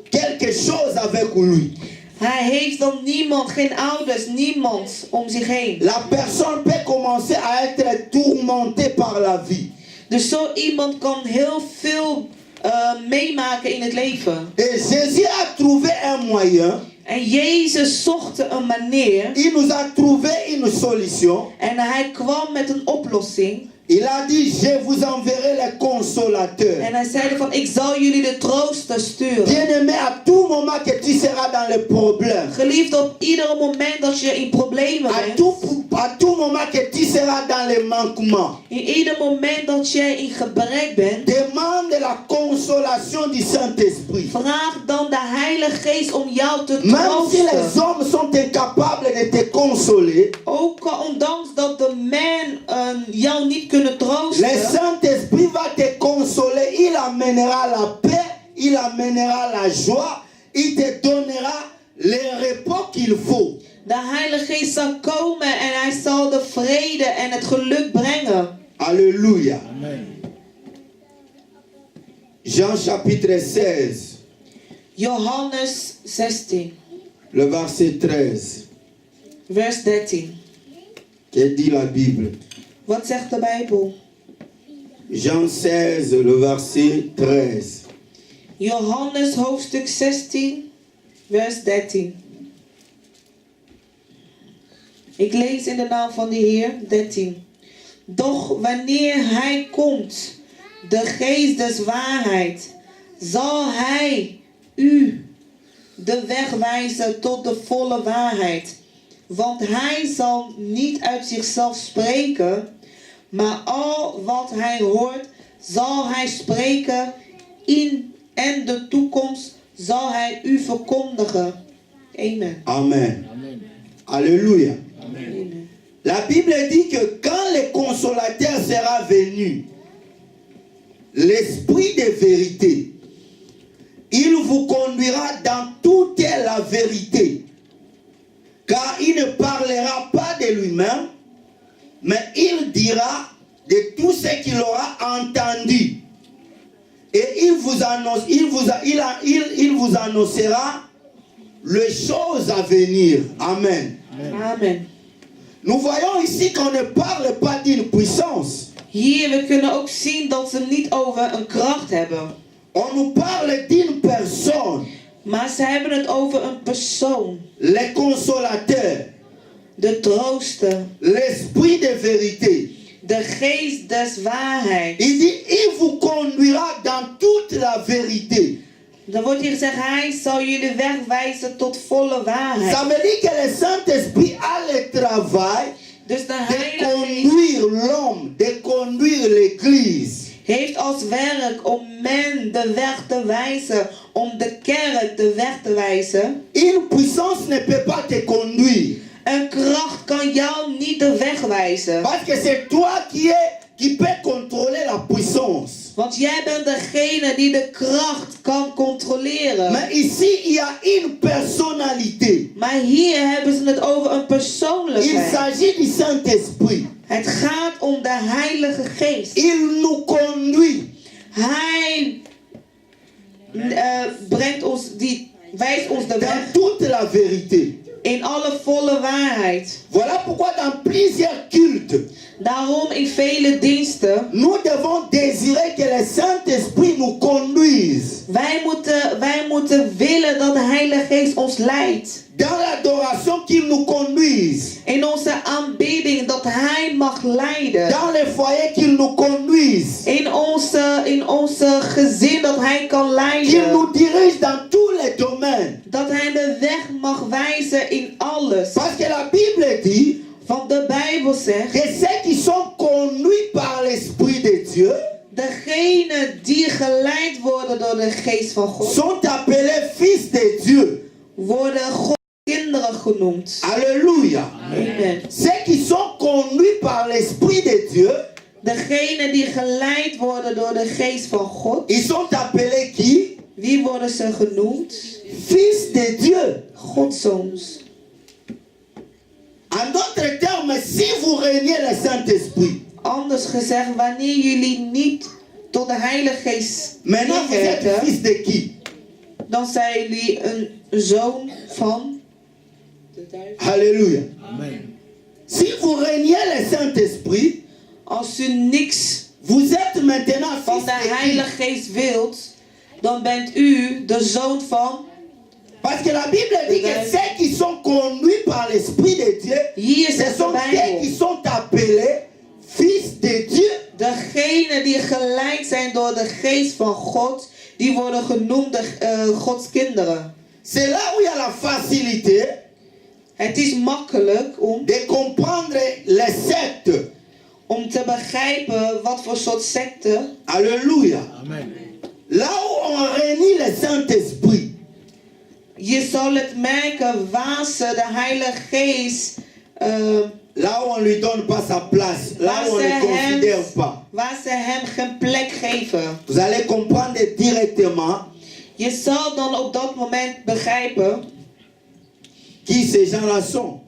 quelque chose avec lui. Hij heeft dan niemand, geen ouders, niemand om zich heen. La personne peut commencer à être tourmentée par la vie. Dus zo iemand kan heel veel meemaken in het leven. Et Jésus a trouvé un moyen. En Jezus zocht een manier. Il nous a trouvé une solution. En hij kwam met een oplossing. Il a dit, je vous enverrai les consolateurs. En hij zei van ik zal jullie de trooster sturen. Bien-aimé, à tout moment que tu seras dans le problème, Geliefd, op ieder moment dat je in problemen à bent. tout moment que tu seras dans le manquement, In ieder moment dat jij in gebrek bent. demande la consolation du Saint-Esprit. Vraag dan de Heilige Geest om jou te Même si les troosten. hommes sont incapables de te consoler, Ook ondanks dat de man jou niet kunnen le troosten. Saint-Esprit va te consoler. Il amènera la paix, il amènera la joie, il te donnera le repos qu'il faut. De Heilige Geest zal komen en hij zal de vrede en het geluk brengen. Alléluia. Amen. Jean chapitre 16, Johannes 16, le verset 13. vers 13. Que dit la Bible? Wat zegt de Bijbel? Jean 16, le verset 13. Johannes hoofdstuk 16, vers 13. Ik lees in de naam van de Heer 13. Doch wanneer hij komt, de geest des waarheid, zal hij u de weg wijzen tot de volle waarheid. Want hij zal niet uit zichzelf spreken, maar al wat hij hoort, zal hij spreken en de toekomst zal hij u verkondigen. Amen. Amen. Amen. Alléluia. Amen. La Bible dit que quand le consolateur sera venu, l'esprit de vérité, il vous conduira dans toute la vérité. Car il ne parlera pas de lui-même, mais il dira de tout ce qu'il aura entendu. Et il vous annoncera les choses à venir. Amen. Amen. Nous voyons ici qu'on ne parle pas d'une puissance. Hier, we kunnen ook zien dat ze niet over een kracht hebben. On nous parle d'une personne. Maar ze hebben het over een persoon. le consolateur, De trooster. l'esprit de vérité. De geest des waarheid. Il dit, il vous conduira dans toute la vérité. Dan wordt hier gezegd, hij zal jullie wegwijzen tot volle waarheid. Ça veut dire que le Saint-Esprit a le travail Dus de de Heilige Geest conduire l'homme, de conduire l'Église. heeft als werk om men de weg te wijzen, om de kerk de weg te wijzen. Une puissance ne peut pas te conduire. Een kracht kan jou niet de weg wijzen. Parce que c'est toi qui peut contrôler la puissance. Want jij bent degene die de kracht kan controleren. Mais ici, il y a une personnalité. Maar hier hebben ze het over een Il persoonlijkheid. s'agit du Saint-Esprit. Het gaat om de Heilige Geest. Il nous conduit. Hij brengt ons, wijst ons de Dans weg toute la vérité. in alle volle waarheid. Voilà pourquoi dans plusieurs cultes, Daarom in vele diensten, nous devons désirer que le Saint-Esprit nous conduise. wij moeten willen dat de Heilige Geest ons leidt. Dans l'adoration, qu'il nous conduise. In onze aanbidding dat Hij mag leiden. Dans le foyer, qu'il nous conduise. In onze gezin dat Hij kan Qu'il leiden. nous dirige dans tous les domaines. Dat Hij de weg mag wijzen in alles. Parce que la Bible dit Want de Bijbel zegt, que ceux qui sont conduits par l'Esprit de Dieu degenen die geleid worden door de Geest van God, sont appelés fils de Dieu. worden Gods kinderen genoemd. Alléluia. Amen. Ceux qui sont conduits par l'Esprit de Dieu, Degenen die geleid worden door de Geest van God, ils sont appelés qui? wie worden ze genoemd? Fils de Dieu. Godzoons. En d'autres termes, si vous reniez le Saint-Esprit, Anders gezegd, wanneer jullie niet tot de Heilige Geest maintenant vous êtes inwerken, fils de qui? dan zijn jullie een zoon van de duivel. Alléluia. Amen. Si vous reniez le Saint-Esprit, Als u niks vous êtes maintenant van fils de de qui? Heilige Geest wilt, dan bent u de zoon van. Parce que la Bible dit que ceux qui sont conduits par l'Esprit de Dieu, Hier ce zegt de sont ceux qui Bijbel. sont appelés fils de Dieu. Degenen die geleid zijn door de Geest van God, die worden genoemd Gods kinderen. C'est là où il y a la facilité Het is makkelijk de comprendre les sectes. om te begrijpen wat voor soort secte. Alléluia. Amen. Là où on renie le Saint-Esprit, Je zal het merken waar ze de Heilige Geest, là où on ne lui donne pas sa place, là où on ne le considère pas. waar ze hem geen plek geven. Vous allez comprendre directement Je zal dan op dat moment begrijpen qui ces gens-là sont.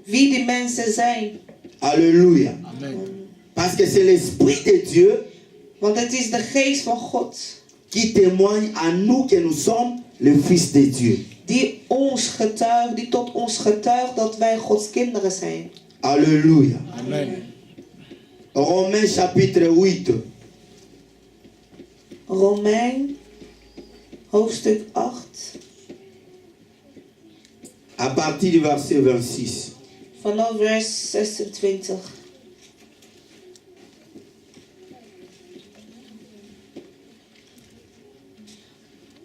wie die mensen zijn. Alléluia. Amen. Parce que c'est l'Esprit de Dieu Want het is de Geest van God qui témoigne à nous que nous sommes le Fils de Dieu. die tot ons getuigt dat wij Gods kinderen zijn. Alléluia. Amen. Romains chapitre 8. Romein, hoofdstuk 8, À partir du verset 26. vanaf vers 26.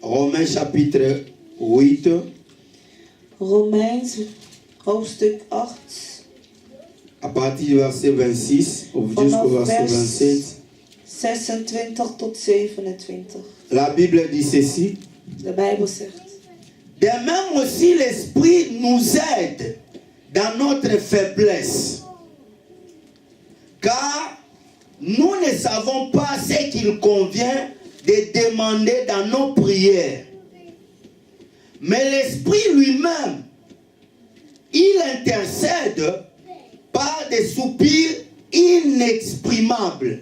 Romains chapitre 8. Romeins, hoofdstuk 8, À partir du verset 26 jusqu'au verset 27. 26 tot 27. La Bible dit ceci. De Bijbel zegt. De même aussi l'Esprit nous aide dans notre faiblesse. Car nous ne savons pas ce qu'il convient de demander dans nos prières. Mais l'Esprit lui-même, il intercède par des soupirs inexprimables.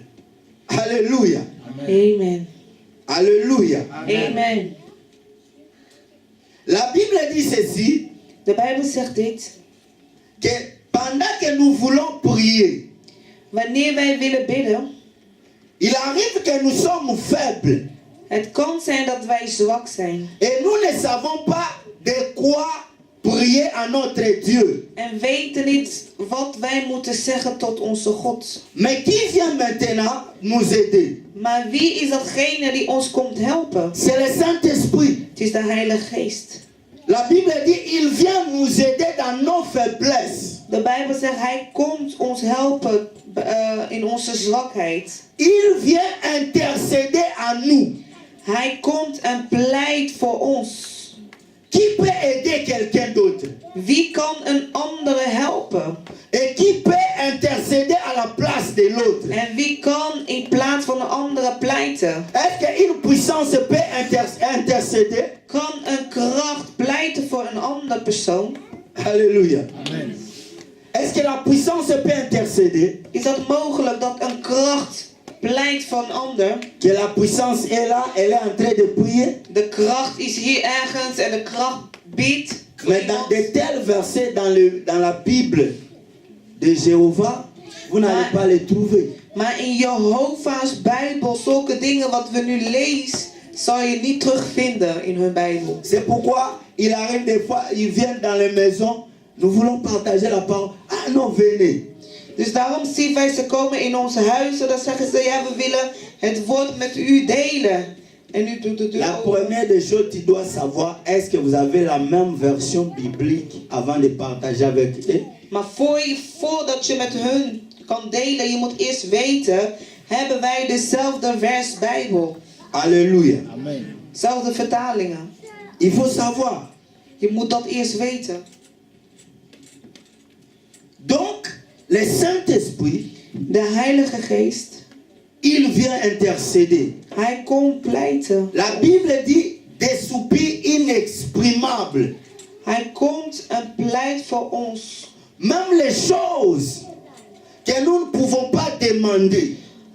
Alléluia. Amen. Alléluia. Amen. La Bible dit ceci, De Bijbel zegt dit. que pendant que nous voulons prier, Wanneer wij willen bidden, il arrive que nous sommes faibles. Het kan zijn dat wij zwak zijn. Et nous ne savons pas de quoi prier à notre Dieu. En weten niet wat wij moeten zeggen tot onze God. Mais qui vient maintenant nous aider? Maar wie is datgene die ons komt helpen? C'est le Saint-Esprit. Het is de Heilige Geest. La Bible dit, il vient nous aider dans nos faiblesses. De Bijbel zegt, hij komt ons helpen in onze zwakheid. Il vient intercéder à nous. Hij komt en pleit voor ons. Qui peut aider quelqu'un d'autre? Wie kan een andere helpen? Et qui peut intercéder à la place de l'autre? En wie kan in plaats van een andere pleiten? Est-ce qu'une puissance peut intercéder? Kan een kracht pleiten voor een andere persoon? Alléluia. Amen. Est-ce que la puissance peut intercéder? Is dat mogelijk dat een kracht pleit voor een ander? Que la puissance est là, elle est en train de prier. De kracht is hier ergens en de kracht biedt. voor Mais dans iemand. de tels versets dans la Bible de Jéhovah, vous n'allez pas les trouver. Maar in Jehovah's Bijbel, zulke dingen wat we nu lezen, zal je niet terugvinden in hun Bijbel. C'est pourquoi il arrive des fois, ils viennent dans les maisons, nous voulons partager la parole. Ah non, venez. Dus daarom zien wij ze komen in onze huizen, dan zeggen ze, ja, we willen het woord met u delen. En u doet de deur La open. première des choses, tu dois savoir, est-ce que vous avez la même version biblique avant de partager avec eux? Maar voordat je met hun kan delen, je moet eerst weten, hebben wij dezelfde vers Bijbel. Alléluia. Amen. Dezelfde vertalingen. Il faut savoir. Je moet dat eerst weten. Donc, le Saint-Esprit, De Heilige Geest, il vient intercéder. hij komt pleiten. La Bible dit des soupirs inexprimables. Hij komt en pleit voor ons. Même les choses que nous ne pouvons pas demander.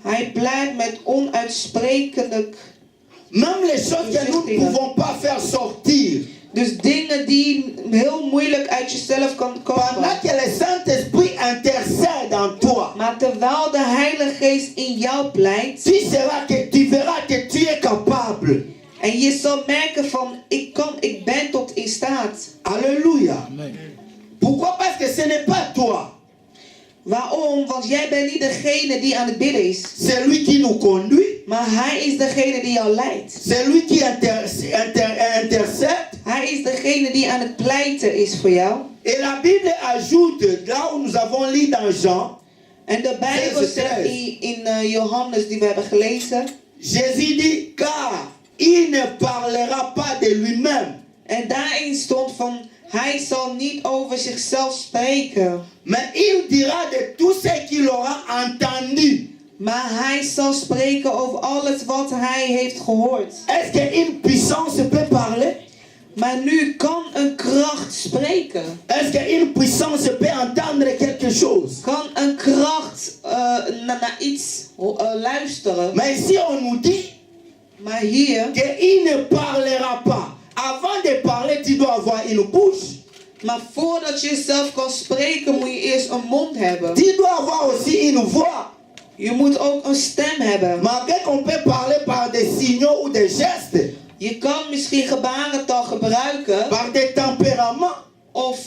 Hij pleit met onuitsprekelijk. Même les choses que nous ne pouvons pas faire sortir. Dus dingen die heel moeilijk uit jezelf kan Pendant komen. que le Saint-Esprit intercède en toi, Maar terwijl de Heilige Geest in jou pleit. tu verras que tu es capable. En je zal merken van, ik ben tot in staat. Alléluia. Amen. Pourquoi? Parce que ce n'est pas toi. Waarom? Want jij bent niet degene die aan het bidden is. C'est lui qui nous conduit. Maar hij is degene die jou leidt. C'est lui qui intercède. Hij is degene die aan het pleiten is voor jou. Et la Bible ajoute, là où nous avons lu dans Jean, En de Bijbel zegt in Johannes die we hebben gelezen. Jésus dit, car il ne parlera pas de lui-même, En daarin stond van, hij zal niet over zichzelf spreken. mais il dira de tout ce qu'il aura entendu. Maar hij zal spreken over alles wat hij heeft gehoord. Est-ce qu'une puissance peut parler? Maar nu kan een kracht spreken. Est-ce qu'une puissance peut entendre quelque chose? Kan een kracht naar iets luisteren. Mais ici on nous dit Maar hier, qu'il ne parlera pas. Avant de parler, tu dois avoir une bouche. maar voordat je zelf kan spreken moet je eerst een mond hebben. Tu dois avoir aussi une voix. Je moet ook een stem hebben. Malgré qu'on peut parler par des signaux ou des gestes, Je kan misschien gebarentaal gebruiken. par des tempéraments. Of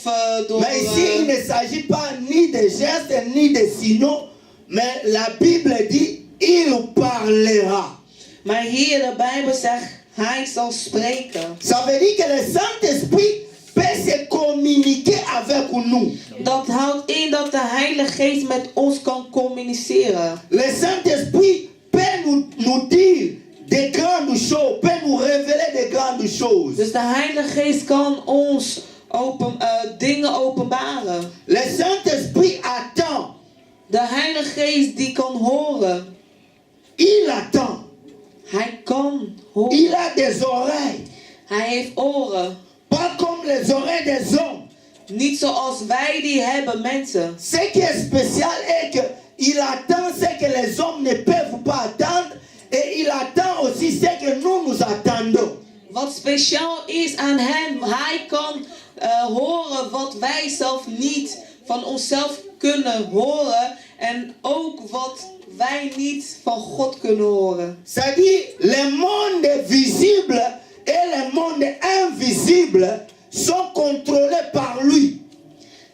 door... Mais ici, il ne s'agit pas ni de gestes ni de signaux, mais la Bible dit, il parlera. Maar hier de Bijbel zegt, hij zal spreken. Ça veut dire que le Saint-Esprit peut se communiquer avec nous. Dat houdt in dat de Heilige Geest met ons kan communiceren. Le Saint-Esprit peut nous dire des grandes choses, peut nous révéler des grandes choses. Dus de Heilige Geest kan ons dingen openbaren. Le Saint-Esprit attend. De Heilige Geest die kan horen. Il attend. Hij kan horen. Il a des oreilles. Hij heeft oren. Pas comme les oreilles des hommes. Niet zoals wij die hebben, mensen. Ce qui est spécial est qu'il attend ce que les hommes ne peuvent pas attendre. Et il attend aussi ce que nous attendons. Wat speciaal is aan hem, hij kan horen wat wij zelf niet van onszelf kunnen horen. En ook wat wij niet van God kunnen horen. C'est-à-dire, le monde visible et le monde invisible sont contrôlés par lui.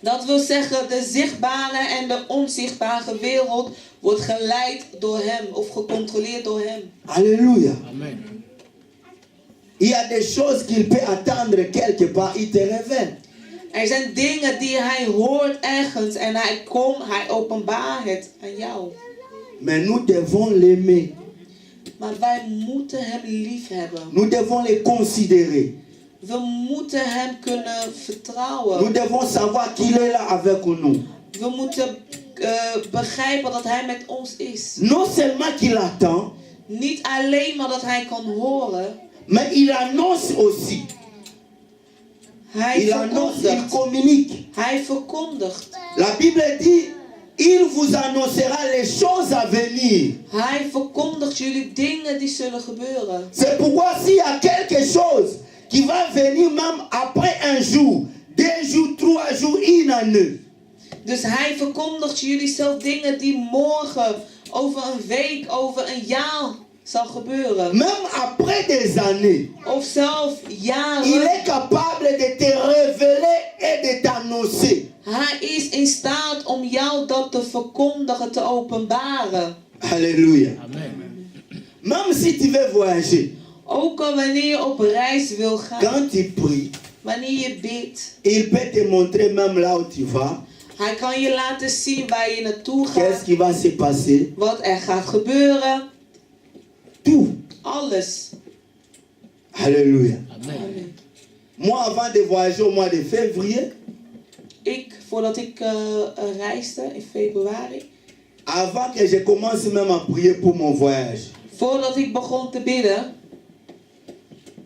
Dat wil zeggen, de zichtbare en de onzichtbare wereld wordt geleid door hem of gecontroleerd door hem. Alléluia. Amen. Il y a des choses qu'il peut attendre quelque part, il te révèle. Er zijn dingen die hij hoort ergens en hij openbaart het aan jou. Mais nous devons l'aimer. Maar wij moeten hem lief hebben. Nous devons les considérer. We moeten hem kunnen Nous vertrouwen. devons savoir qu'il est là avec nous. We moeten begrijpen dat hij met ons is. Non seulement qu'il attend, Niet alleen maar dat hij kan horen. mais il annonce aussi. Hij Il annonce, il verkondigt. communique. Hij verkondigt. La Bible dit, il vous annoncera les choses à venir. Hij verkondigt jullie dingen die zullen gebeuren. C'est pourquoi s'il y a quelque chose qui va venir même après un jour, 2 jours, 3 jours, une année. Dus hij verkondigt jullie zelf dingen die morgen, over een week, over een jaar zal gebeuren. Même après des années, Of zelf il jaren. est capable de te révéler et de t'annoncer. Hij is in staat om jou dat te verkondigen, te openbaren. Alléluia. Amen. Même si tu veux voyager, Ook al wanneer je op reis wil gaan, quand tu pries, wanneer je bidt. il peut te montrer même là où tu vas, Hij kan je laten zien waar je naartoe qu'est-ce gaat, qui va se passer. wat er gaat gebeuren. Tout. Alles. Alléluia. Amen. Moi, avant de voyager au mois de février, Voordat ik reisde in februari, avant que je commence même à prier pour mon voyage, voordat ik begon te bidden,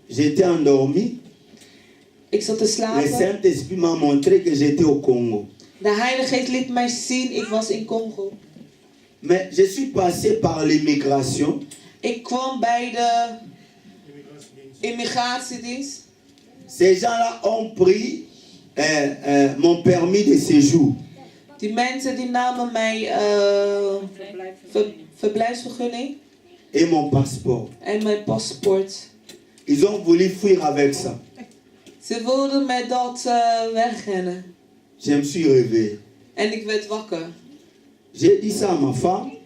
j'étais endormi. ik zat te Le slapen. Saint-Esprit m'a montré que j'étais au Congo. De Heilige Geest liet mij zien, ik was in Congo. Mais je suis passé par l'immigration. Ik kwam bij de immigratiedienst. Ces gens-là ont pris mon permis de séjour. Die mensen die namen mij verblijfsvergunning Et mon passeport. en mijn paspoort. Ils ont voulu fuir avec ça. Ze wilden met dat wegrennen. Je me suis réveillé. En ik werd wakker. J'ai dit ça à ma femme.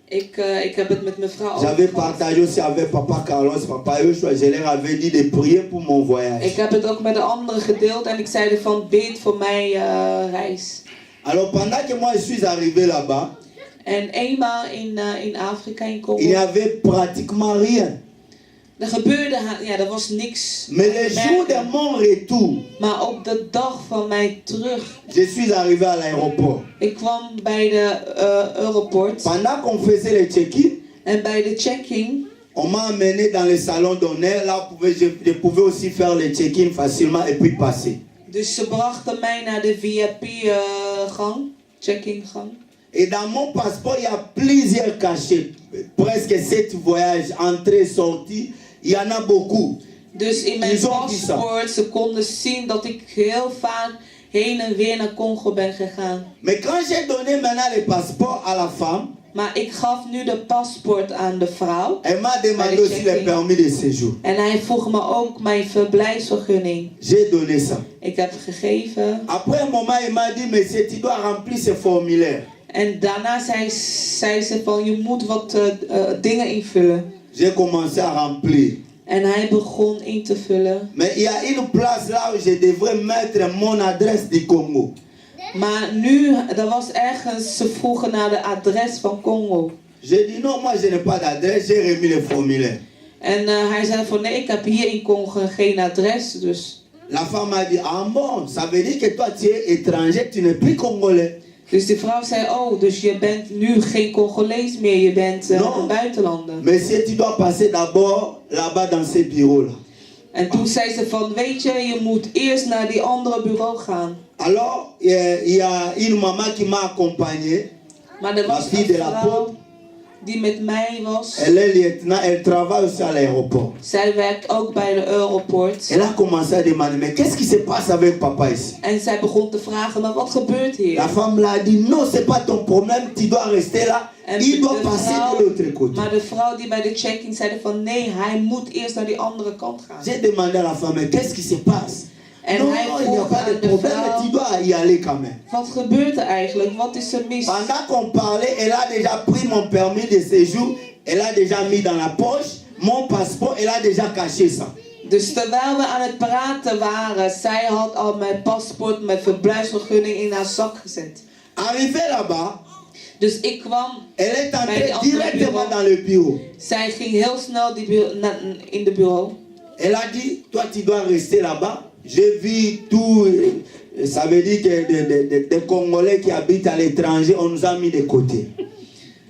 Ik heb het met mijn vrouw over J'avais gehad. partagé aussi avec papa Carlos, papa Yoshua. Je leur avais dit de prier pour mon voyage. Ik heb het ook met de anderen gedeeld en ik zei ervan, bid voor mijn reis. Alors pendant que moi je suis arrivé là-bas, En eenmaal in Afrika, in il n'y Congo, avait pratiquement rien. er gebeurde, er was niks. Mais le jour de mon retour, Maar op de dag van mijn terug, je suis arrivé à l'aéroport. ik kwam bij de aéroport Pendant qu'on faisait le check-in, en bij de checking, on m'a amené dans le salon d'honneur. Là, je pouvais aussi faire le check-in facilement et puis passer. dus ze brachten mij naar de VIP-gang, checking-gang. Et dans mon passeport, il y a plusieurs cachets. Presque 7 voyages, entrée, sortie. Il y en a beaucoup. Dus in mijn Ils ont dit ça. paspoort, ze konden zien dat ik heel vaak heen en weer naar Congo ben gegaan. Mais quand j'ai donné maintenant le passeport à la femme, Maar ik gaf nu de paspoort aan de vrouw. elle m'a demandé Allez, aussi le check-in. permis de séjour. En hij vroeg me ook mijn verblijfsvergunning. J'ai donné ça. Ik heb gegeven. Après un moment, il m'a dit, monsieur, tu dois remplir ce formulaire. En daarna zei ze van, je moet wat dingen invullen. J'ai commencé à remplir. En hij begon in te vullen. Mais il y a une place là où je devrais mettre mon adresse du Congo. Maar nu, er was ergens, ze vroegen naar de adres van Congo. J'ai dit non, moi je n'ai pas d'adresse, j'ai remis le formulaire. En hij zei van, nee, ik heb hier in Congo geen adres, dus... La femme a dit, ah bon, ça veut dire que toi tu es étranger, tu n'es plus congolais. Dus die vrouw zei, oh, dus je bent nu geen Congolees meer, je bent een buitenlander. Monsieur, tu dois passer d'abord là-bas dans ces bureaux-là. En toen zei ze van, weet je, je moet eerst naar die andere bureau gaan. Alors, il y a une maman qui m'a accompagné, Maar er la was fille de een la vrouw, pote. die met mij was. Elle est lieutenant, elle travaille aussi à l'aéroport. Zij werkt ook bij de Europort. Elle a commencé à demander, mais qu'est-ce qui se passe avec papa ici? En zij begon te vragen, maar wat gebeurt hier? La femme l'a dit, non, c'est pas ton problème, tu dois rester là. En Il doit passer de l'autre côté. maar de vrouw die bij de check-in zei van nee, hij moet eerst naar die andere kant gaan. J'ai demandé à la femme, mais qu'est-ce qui se passe? En Non, hij il n'y a vroeg pas de aan de problème, mais vrouw, tu dois y aller quand même. wat gebeurt er eigenlijk? Wat is er mis? Pendant qu'on parlait, elle a déjà pris mon permis de séjour, elle a déjà mis dans la poche mon passeport, elle a déjà caché ça. Dus terwijl we aan het praten waren, zij had al mijn paspoort, mijn verblijfsvergunning in haar zak gezet. Arrivé là-bas, Dus ik kwam, elle est Bij entrée die andere directement bureau. dans le bureau. zij ging heel snel in de bureau. Elle a dit, toi tu dois rester là-bas. J'ai vu tout, ça veut dire que des Congolais qui habitent à l'étranger, on nous a mis de côté.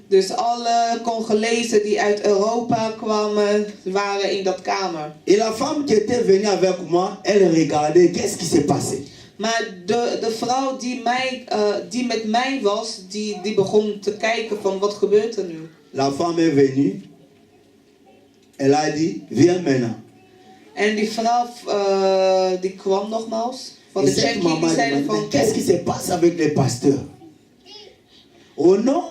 Dus alle Congolezen die uit Europa kwamen, waren in dat kamer. Et la femme qui était venue avec moi, elle regardait, qu'est-ce qui s'est passé? Maar de vrouw die met mij was, die begon te kijken van wat gebeurt er nu. La femme est venue, elle a dit, viens maintenant. En die vrouw die kwam nogmaals van de Et cette check-in, maman die zeiden demandait, van qu'est-ce qui se passe avec les pasteurs? Oh non,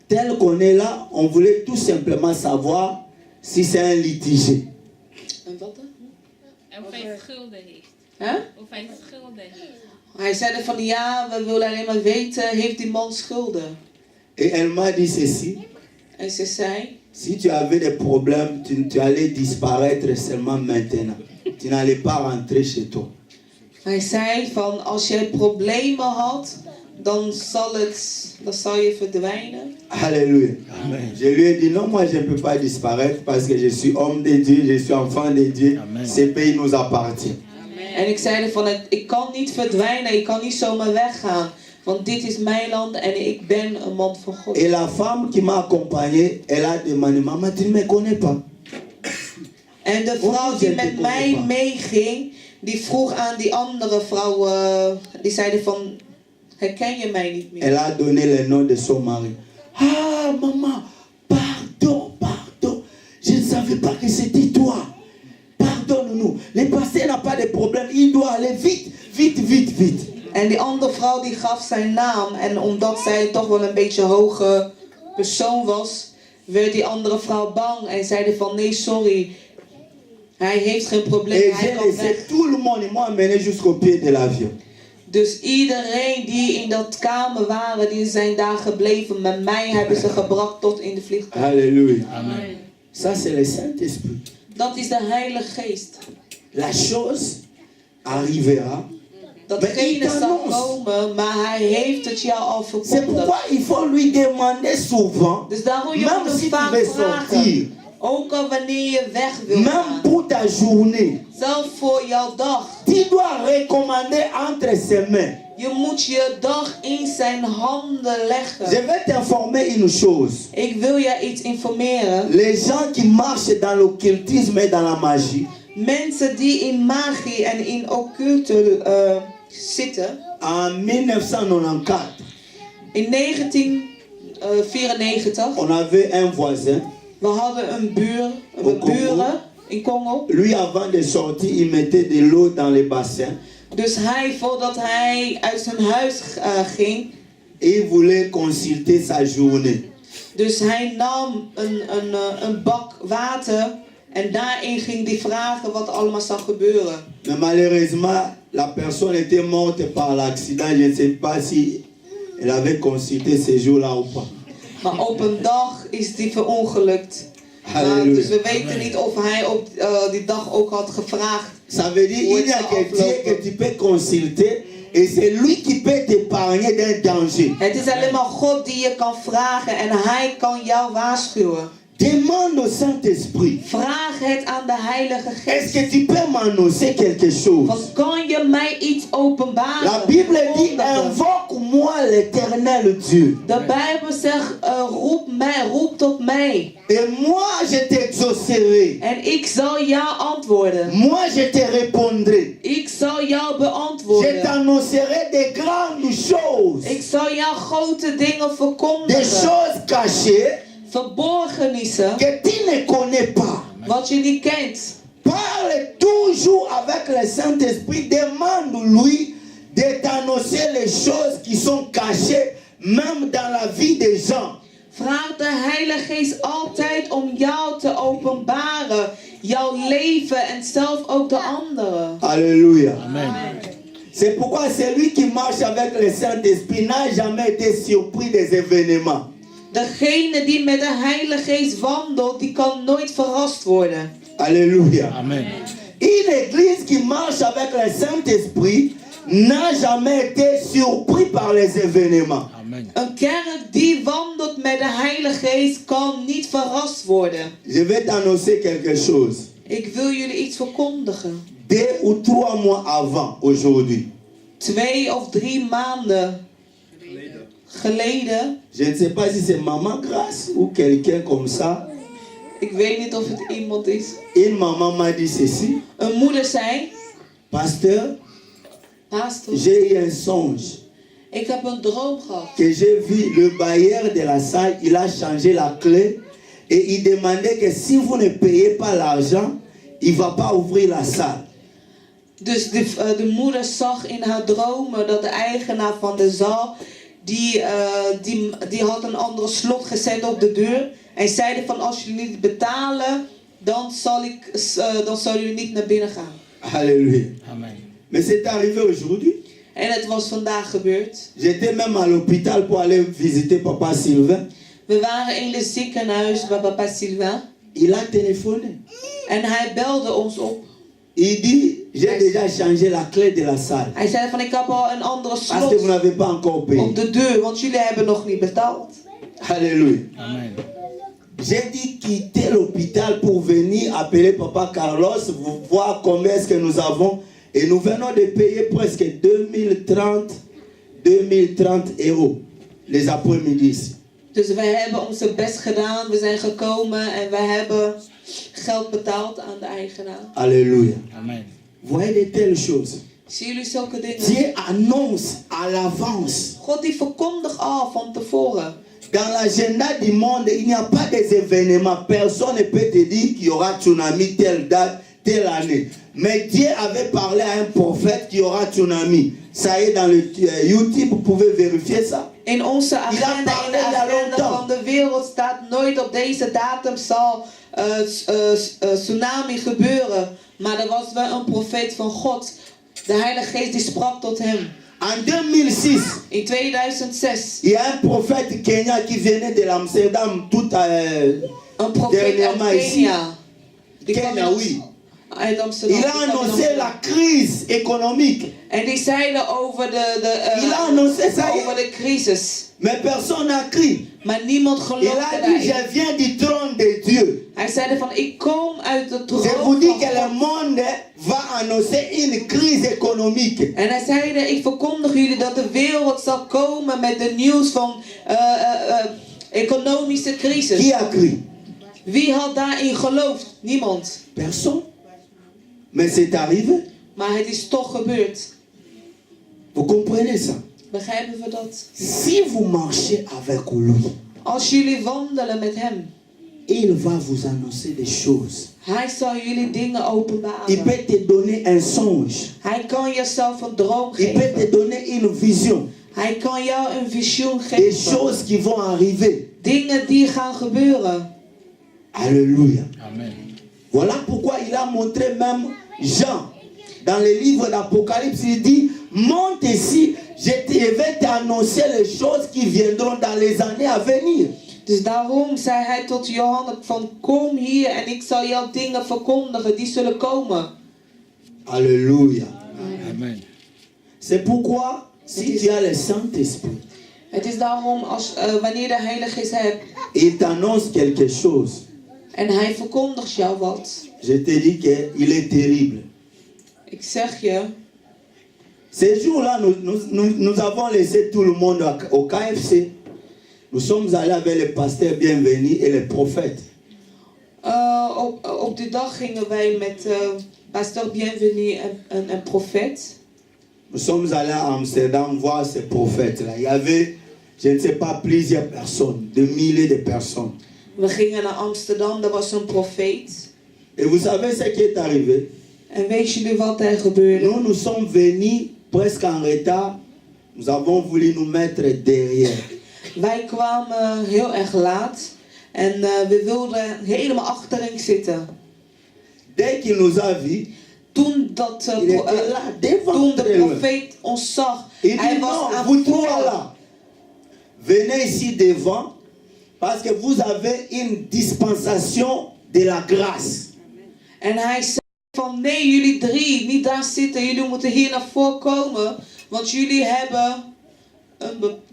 tel qu'on est là, on voulait tout simplement savoir si c'est un litige. En wat dan? Of hij schulden heeft. Huh? Of hij schulden heeft. Hij zei van ja, we willen alleen maar weten, heeft die man schulden? Et elle m'a dit ceci, En ze zei, si tu avais des problèmes, tu allais disparaître seulement maintenant. Tu n'allais pas rentrer chez toi. hij zei van als jij problemen had, dan zal je verdwijnen. Alléluia. Je lui ai dit non, moi je ne peux pas disparaître parce que je suis homme de Dieu, je suis enfant de Dieu. Amen. Ce pays nous appartient. En ik zei van ik kan niet verdwijnen, ik kan niet zomaar weggaan. Want dit is mijn land en ik ben een man van God. Et la femme qui m'a accompagné, elle a demandé, maman, tu ne me connais pas. En de vrouw die met mij meeging, die vroeg aan die andere vrouw, die zeiden van, herken je mij niet meer? Elle a donné le nom de son mari. Ah, maman, pardon, pardon. Je ne savais pas que c'était toi. Pardonne-nous. Le pasteur n'a pas de problème. Il doit aller vite, vite, vite, vite. En die andere vrouw die gaf zijn naam. En omdat zij toch wel een beetje hoge persoon was, werd die andere vrouw bang. En zeiden van nee, sorry. Hij heeft geen probleem, Et hij j'ai kan laissé weg. tout le monde, ils m'ont emmené jusqu'au pied de l'avion. Dus iedereen die in dat kamer waren, die zijn daar gebleven. Met mij hebben ze gebracht tot in de vliegtuig. Alléluia. Amen. Ça, c'est le Saint-Esprit. Dat is de Heilige Geest. La chose arrivera. Datgene zal komen, maar hij heeft het jou al C'est verkondigd. pourquoi il faut lui demander souvent, Dus daarom je même moet hem si tu vaak veux vragen. sortir, Ook al wanneer je weg wil même gaan. pour ta journée, Zelf voor jouw dag. tu dois recommander entre ses mains. Je moet je dag in zijn handen Je leggen. vais t'informer une chose. Ik wil je iets informeren. Les gens qui marchent dans l'occultisme et dans la magie, Mensen die in magie en in occulte zitten. en 1994, In 1994, on avait un voisin. we hadden een Congo. buren in Congo. Lui, avant de sortir, il mettait de l'eau dans les bassins. Dus hij, voordat hij uit zijn huis ging, Et il voulait consulter sa journée. dus hij nam een bak water en daarin ging hij vragen wat er allemaal zou gebeuren. Mais malheureusement, la personne était morte par l'accident. Je ne sais pas si elle avait consulté ce jour-là ou pas. Maar op een dag is hij verongelukt. Halleluja. Dus we weten niet of hij op die dag ook had gevraagd. Ça veut dire qu'il n'y a que Dieu que tu peux consulter et c'est lui qui peut t'épargner d'un danger. Het is alleen maar God die je kan vragen en hij kan jou waarschuwen. Demande au Saint-Esprit. Vraag het aan de Heilige Est-ce que Geest. tu peux m'annoncer quelque chose? Van, kan je mij iets openbaren? La Bible dit, Verkondigen. invoque-moi l'éternel Dieu. De Bijbel zegt, roep tot mij. Et moi, je t'exaucerai. En ik zal jou antwoorden. Moi, je te répondrai. Ik zal jou Je beantwoorden. t'annoncerai des grandes choses, Ik zal jou grote dingen des verkondigen. choses cachées Verborgenissen, que tu ne connais pas. wat je niet kent. Parle toujours avec le Saint-Esprit. Demande-lui de t'annoncer les choses qui sont cachées, même dans la vie des gens. Vraag de Heilige Geest altijd om jou te openbaren. Jouw leven en zelf ook de anderen. Alléluia. Amen. C'est pourquoi celui qui marche avec le Saint-Esprit n'a jamais été surpris des événements. Degene die met de Heilige Geest wandelt, die kan nooit verrast worden. Alléluia. Amen. Une église qui marche avec le Saint-Esprit n'a jamais été surpris par les événements. Amen. Een kerk die wandelt met de Heilige Geest kan niet verrast worden. Je vais t'annoncer quelque chose. Ik wil jullie iets verkondigen. 2 ou 3 mois avant aujourd'hui, 2 of 3 maanden geleden, je ne sais pas si c'est Maman Grâce ou quelqu'un comme ça, ik weet niet of het iemand is. une maman m'a dit ceci: Een moeder zei, Pasteur, pastor, j'ai eu un songe ik heb een droom gehad. que j'ai vu le bailleur de la salle, il a changé la clé et il demandait que si vous ne payez pas l'argent, il ne va pas ouvrir la salle. Dus de moeder zag in haar dromen dat de eigenaar van de zaal, die had een andere slot gezet op de deur. En zeiden van als jullie niet betalen, dan zal jullie niet naar binnen gaan. Alléluia. Amen. Mais c'est arrivé aujourd'hui. En het was vandaag gebeurd. J'étais même à l'hôpital pour aller visiter Papa Sylvain. We waren in het ziekenhuis bij papa Sylvain. Il a téléphoné. En hij belde ons op. Il dit, j'ai déjà changé la clé de la salle. Hij zei van ik heb al een andere Parce que vous slot n'avez pas encore op payé. de deur, want jullie hebben nog niet betaald. Alléluia. Amen. J'ai dit quitter l'hôpital pour venir appeler Papa Carlos, pour voir combien est-ce que nous avons. Et nous venons de payer presque 2030 euros les après-midi ici. Dus wij hebben onze best gedaan, we zijn gekomen en wij hebben geld betaald aan de eigenaar. Alléluia. Amen. Voyez de telles choses. Zien jullie zulke dingen? Dieu annonce à l'avance. God die verkondigt al van tevoren. Dans l'agenda du monde, il n'y a pas des événements. Personne ne peut te dire qu'il y aura tsunami telle date, telle année. Mais Dieu avait parlé à un prophète qu'il y aura tsunami. Ça y est, dans le YouTube, vous pouvez vérifier ça. In onze agenda, in de agenda van de wereld staat nooit op deze datum zal tsunami gebeuren. Maar er was wel een profeet van God. De Heilige Geest die sprak tot hem. En 2006, In 2006. il y a un prophète Kenya qui venait de l'Amsterdam tout Een profeet uit dernièrement ici. Kenia. Die kwam Kenya, oui. uit Amsterdam. Il Die a kwam in annoncé Amsterdam. la crise économique. En die zeiden over Il a annoncé ça. over de crisis. Mais personne n'a crié. Maar niemand Il geloofde a dit, daarin. je viens du trône de Dieu. Hij zei van ik kom uit de Je troon vous dis van que le God. monde va annoncer une crise économique. En hij zei, ik verkondig jullie dat de wereld zal komen met de nieuws van economische crisis. Qui a crié? Wie had daarin geloofd? Niemand. Personne. Mais c'est arrivé. Maar het is toch gebeurd. Vous comprenez ça? Begrijpen we dat? Si vous marchez avec lui, Als jullie wandelen met hem, il va vous annoncer des choses. hij zal jullie dingen Il openbaren. peut te donner un songe. Hij kan jezelf een droom Il peut geven. te donner une vision. Hij kan jou een visioen Des geven. choses qui vont arriver. Dingen die gaan gebeuren. Alléluia. Amen. Voilà pourquoi il a montré même Jean. Dans le livre d'Apocalypse, il dit, monte ici, je vais t'annoncer les choses qui viendront dans les années à venir. Dus daarom zei hij tot Johannes van kom hier en ik zal jou dingen verkondigen die zullen komen. Alléluia. Amen. C'est pourquoi, si tu as le Saint-Esprit, Het is daarom wanneer de Heilige Geest hebt il t'annonce quelque chose. en hij verkondigt jou wat. Je te dis qu'il est terrible. Ik zeg je, Ces jours-là, nous avons laissé tout le monde au KFC. Nous sommes allés avec le pasteur Bienvenu et les prophètes. op die dag gingen wij met Pasteur Bienvenu, un prophète. Nous sommes allés à Amsterdam voir ces prophètes-là. Il y avait, je ne sais pas, plusieurs personnes, des milliers de personnes. We gingen naar Amsterdam, daar was een profeet. Et vous savez ce qui est arrivé? En weet jullie wat er gebeurde? Nous sommes venus presque en retard. Nous avons voulu nous mettre derrière. Wij kwamen heel erg laat en we wilden helemaal achterin zitten. Dès qu'il nous a vus, Toen, dat, il était là, devant toen de très loin. profeet ons zag, Il hij dit was non, aan vous het trois voren. là, venez ici devant parce que vous avez une dispensation de la grâce. En hij zei van nee, jullie drie, niet daar zitten, jullie moeten hier naar voren komen, want jullie hebben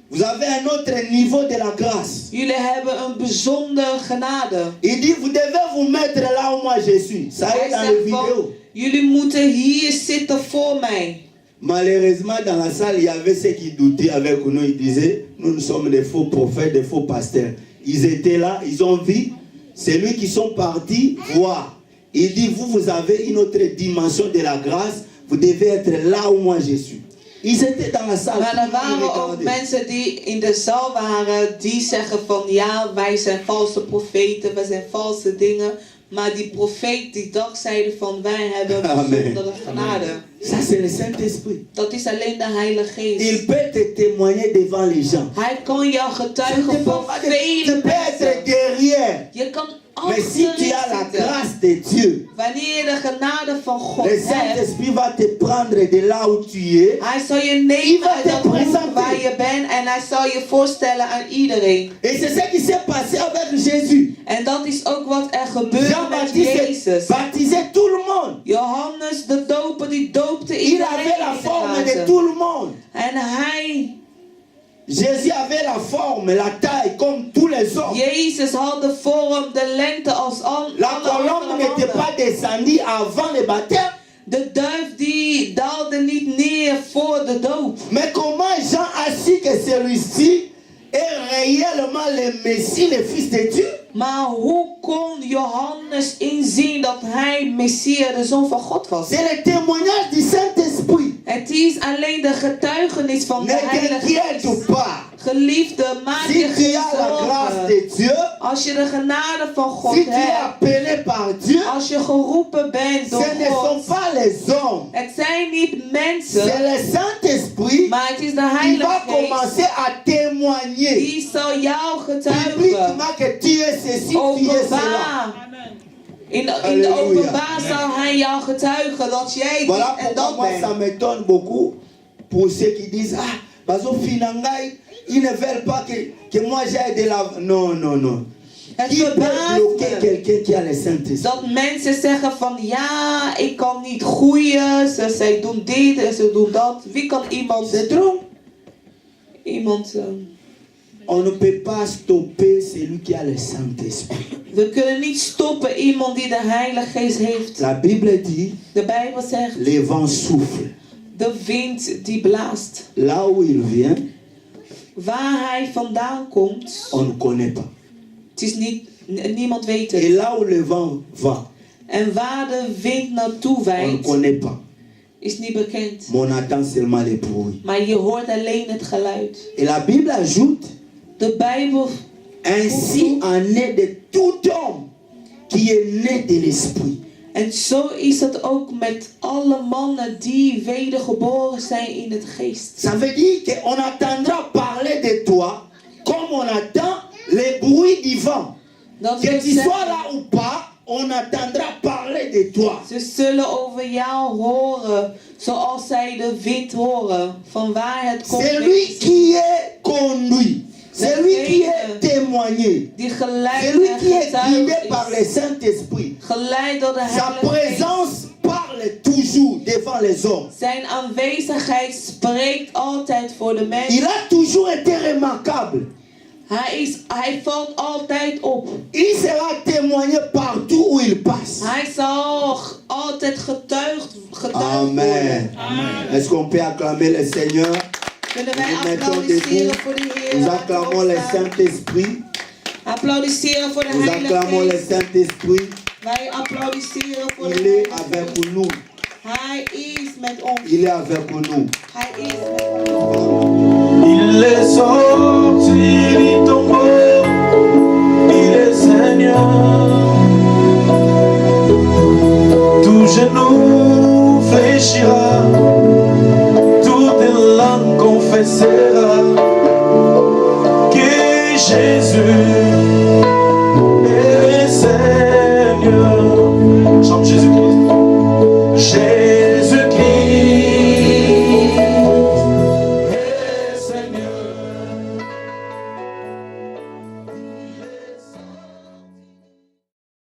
Vous avez un autre niveau de la grâce. jullie hebben een bijzondere genade. Il dit, vous devez vous mettre là où moi je suis. Ça Hij est dans la zegt van, vidéo. jullie moeten hier zitten voor mij. Malheureusement, dans la salle, il y avait ceux qui doutaient avec nous. Ils disaient, nous sommes des faux prophètes, des faux pasteurs. Ils étaient là, ils ont vu. C'est lui qui sont partis voir. Il dit, vous avez une autre dimension de la grâce. Vous devez être là où moi je suis. Ils étaient dans la salle. Maar er Ils waren ook regardaient. mensen die in de zaal waren, die zeggen van ja, wij zijn valse profeten, wij zijn valse dingen. Maar die profeet die dag zeiden van wij hebben een Amen. bijzondere genade. Ça, c'est le Saint-Esprit. Dat is alleen de Heilige Geest. Il peut te témoigner devant les gens. Hij kan jou Tu getuigen voor vele peux être mensen. derrière. Je kan Mais si achterin tu as la zitten. grâce de Dieu, Wanneer je de genade van God le hebt, Saint-Esprit va te prendre de là où tu es. hij zal je Il nemen va uit te dat hoek présenter. waar je bent en hij zal je voorstellen aan iedereen. Et c'est ce qui s'est passé avec Jésus. En dat is ook wat er gebeurde met Jean-Baptiste Jezus. baptisait tout le monde. Johannes de doper die doopte Il iedereen avait la in de forme de water. tout le monde. En hij, Jésus avait la forme, la taille comme tous les hommes. Jezus had de vorm, de lengte als La alle colombe andere n'était pas mannen. descendue avant le baptême. De duif die daalde niet neer voor de doop. Mais comment Jean a su que celui-ci est réellement le Messie, le Fils de Dieu? Maar hoe kon Johannes inzien dat hij Messias, de Zoon van God was? C'est le témoignage du Saint-Esprit. Het is alleen de getuigenis van de Ne Heilige t'inquiète Geest. pas. Geliefde, maak Si je tu geen as la grâce zorgen. de Dieu, Als je de genade van God si tu es hebt, appelé par Dieu, als je geroepen bent door ce ne sont God, pas les hommes. het zijn niet C'est mensen, le Saint-Esprit maar het is de qui Heilige va Geest commencer à témoigner die zal jou getuigen. publiquement que tu es ceci, tu es cela. Openbaar. Amen. In de Halleluja. openbaar zal hij jou getuigen dat jij Voilà dit en pourquoi dat moi ça bent. m'étonne beaucoup pour ceux qui disent ah, bazo finangai, ils ne veulent pas que moi j'aille de la. Non, non, non. Het Qui peut verbaast bloquer me quelqu'un qui a le Saint-Esprit? dat mensen zeggen van ja, ik kan niet groeien, zij doen dit en ze doen dat. Wie kan iemand, C'est trop. On ne peut pas stopper celui qui a le Saint-Esprit. we kunnen niet stoppen iemand die de Heilige Geest heeft. La Bible dit, De Bijbel zegt, les vents soufflent. de wind die blaast. Là où il vient, Waar hij vandaan komt, on ne connaît pas. het is niet, niemand weet Et het. là où le vent va, En waar de wind naartoe on ne waait, connaît pas. is niet bekend. Mais on attend seulement les bruits. Maar je hoort alleen het geluid. Et la Bible ajoute, De Bijbel, ainsi en est de tout homme qui est né de l'Esprit. en zo is het ook met alle mannen die wedergeboren zijn in het geest. Ça veut dire qu'on attendra parler de toi comme on attend les bruits du vent. Dat Que wil tu sois zeggen, là ou pas, on attendra parler de toi. ze zullen over jou horen zoals zij de wind horen. Van waar het komt. C'est lui weet je qui est conduit. C'est lui qui est témoigné. die C'est geleid lui en qui est guidé getuigd par is. le Saint-Esprit. Geleid door de Sa Heilige Geest. présence parle toujours devant les hommes. Zijn aanwezigheid spreekt altijd voor de Il mensen. a toujours été remarquable. Hij valt altijd op. Il sera témoigné partout où il passe. Hij zal altijd getuigd worden. Amen. Est-ce qu'on peut acclamer le Seigneur? Kunnen Nous wij nous mettons applaudisseren debout. voor de Heer? Nous Laten we acclamons le opstaan. Saint-Esprit. Applaudisseren voor de Nous Heilige acclamons le Geest. Saint-Esprit. Wij applaudisseren voor Il de est avec nous. Hij is met ons. Il est avec nous. Hij is met ons. Il est sorti du tombeau, il est Seigneur. Tout genou fléchira, toute langue confessera que Jésus est Seigneur. Chante Jésus-Christ.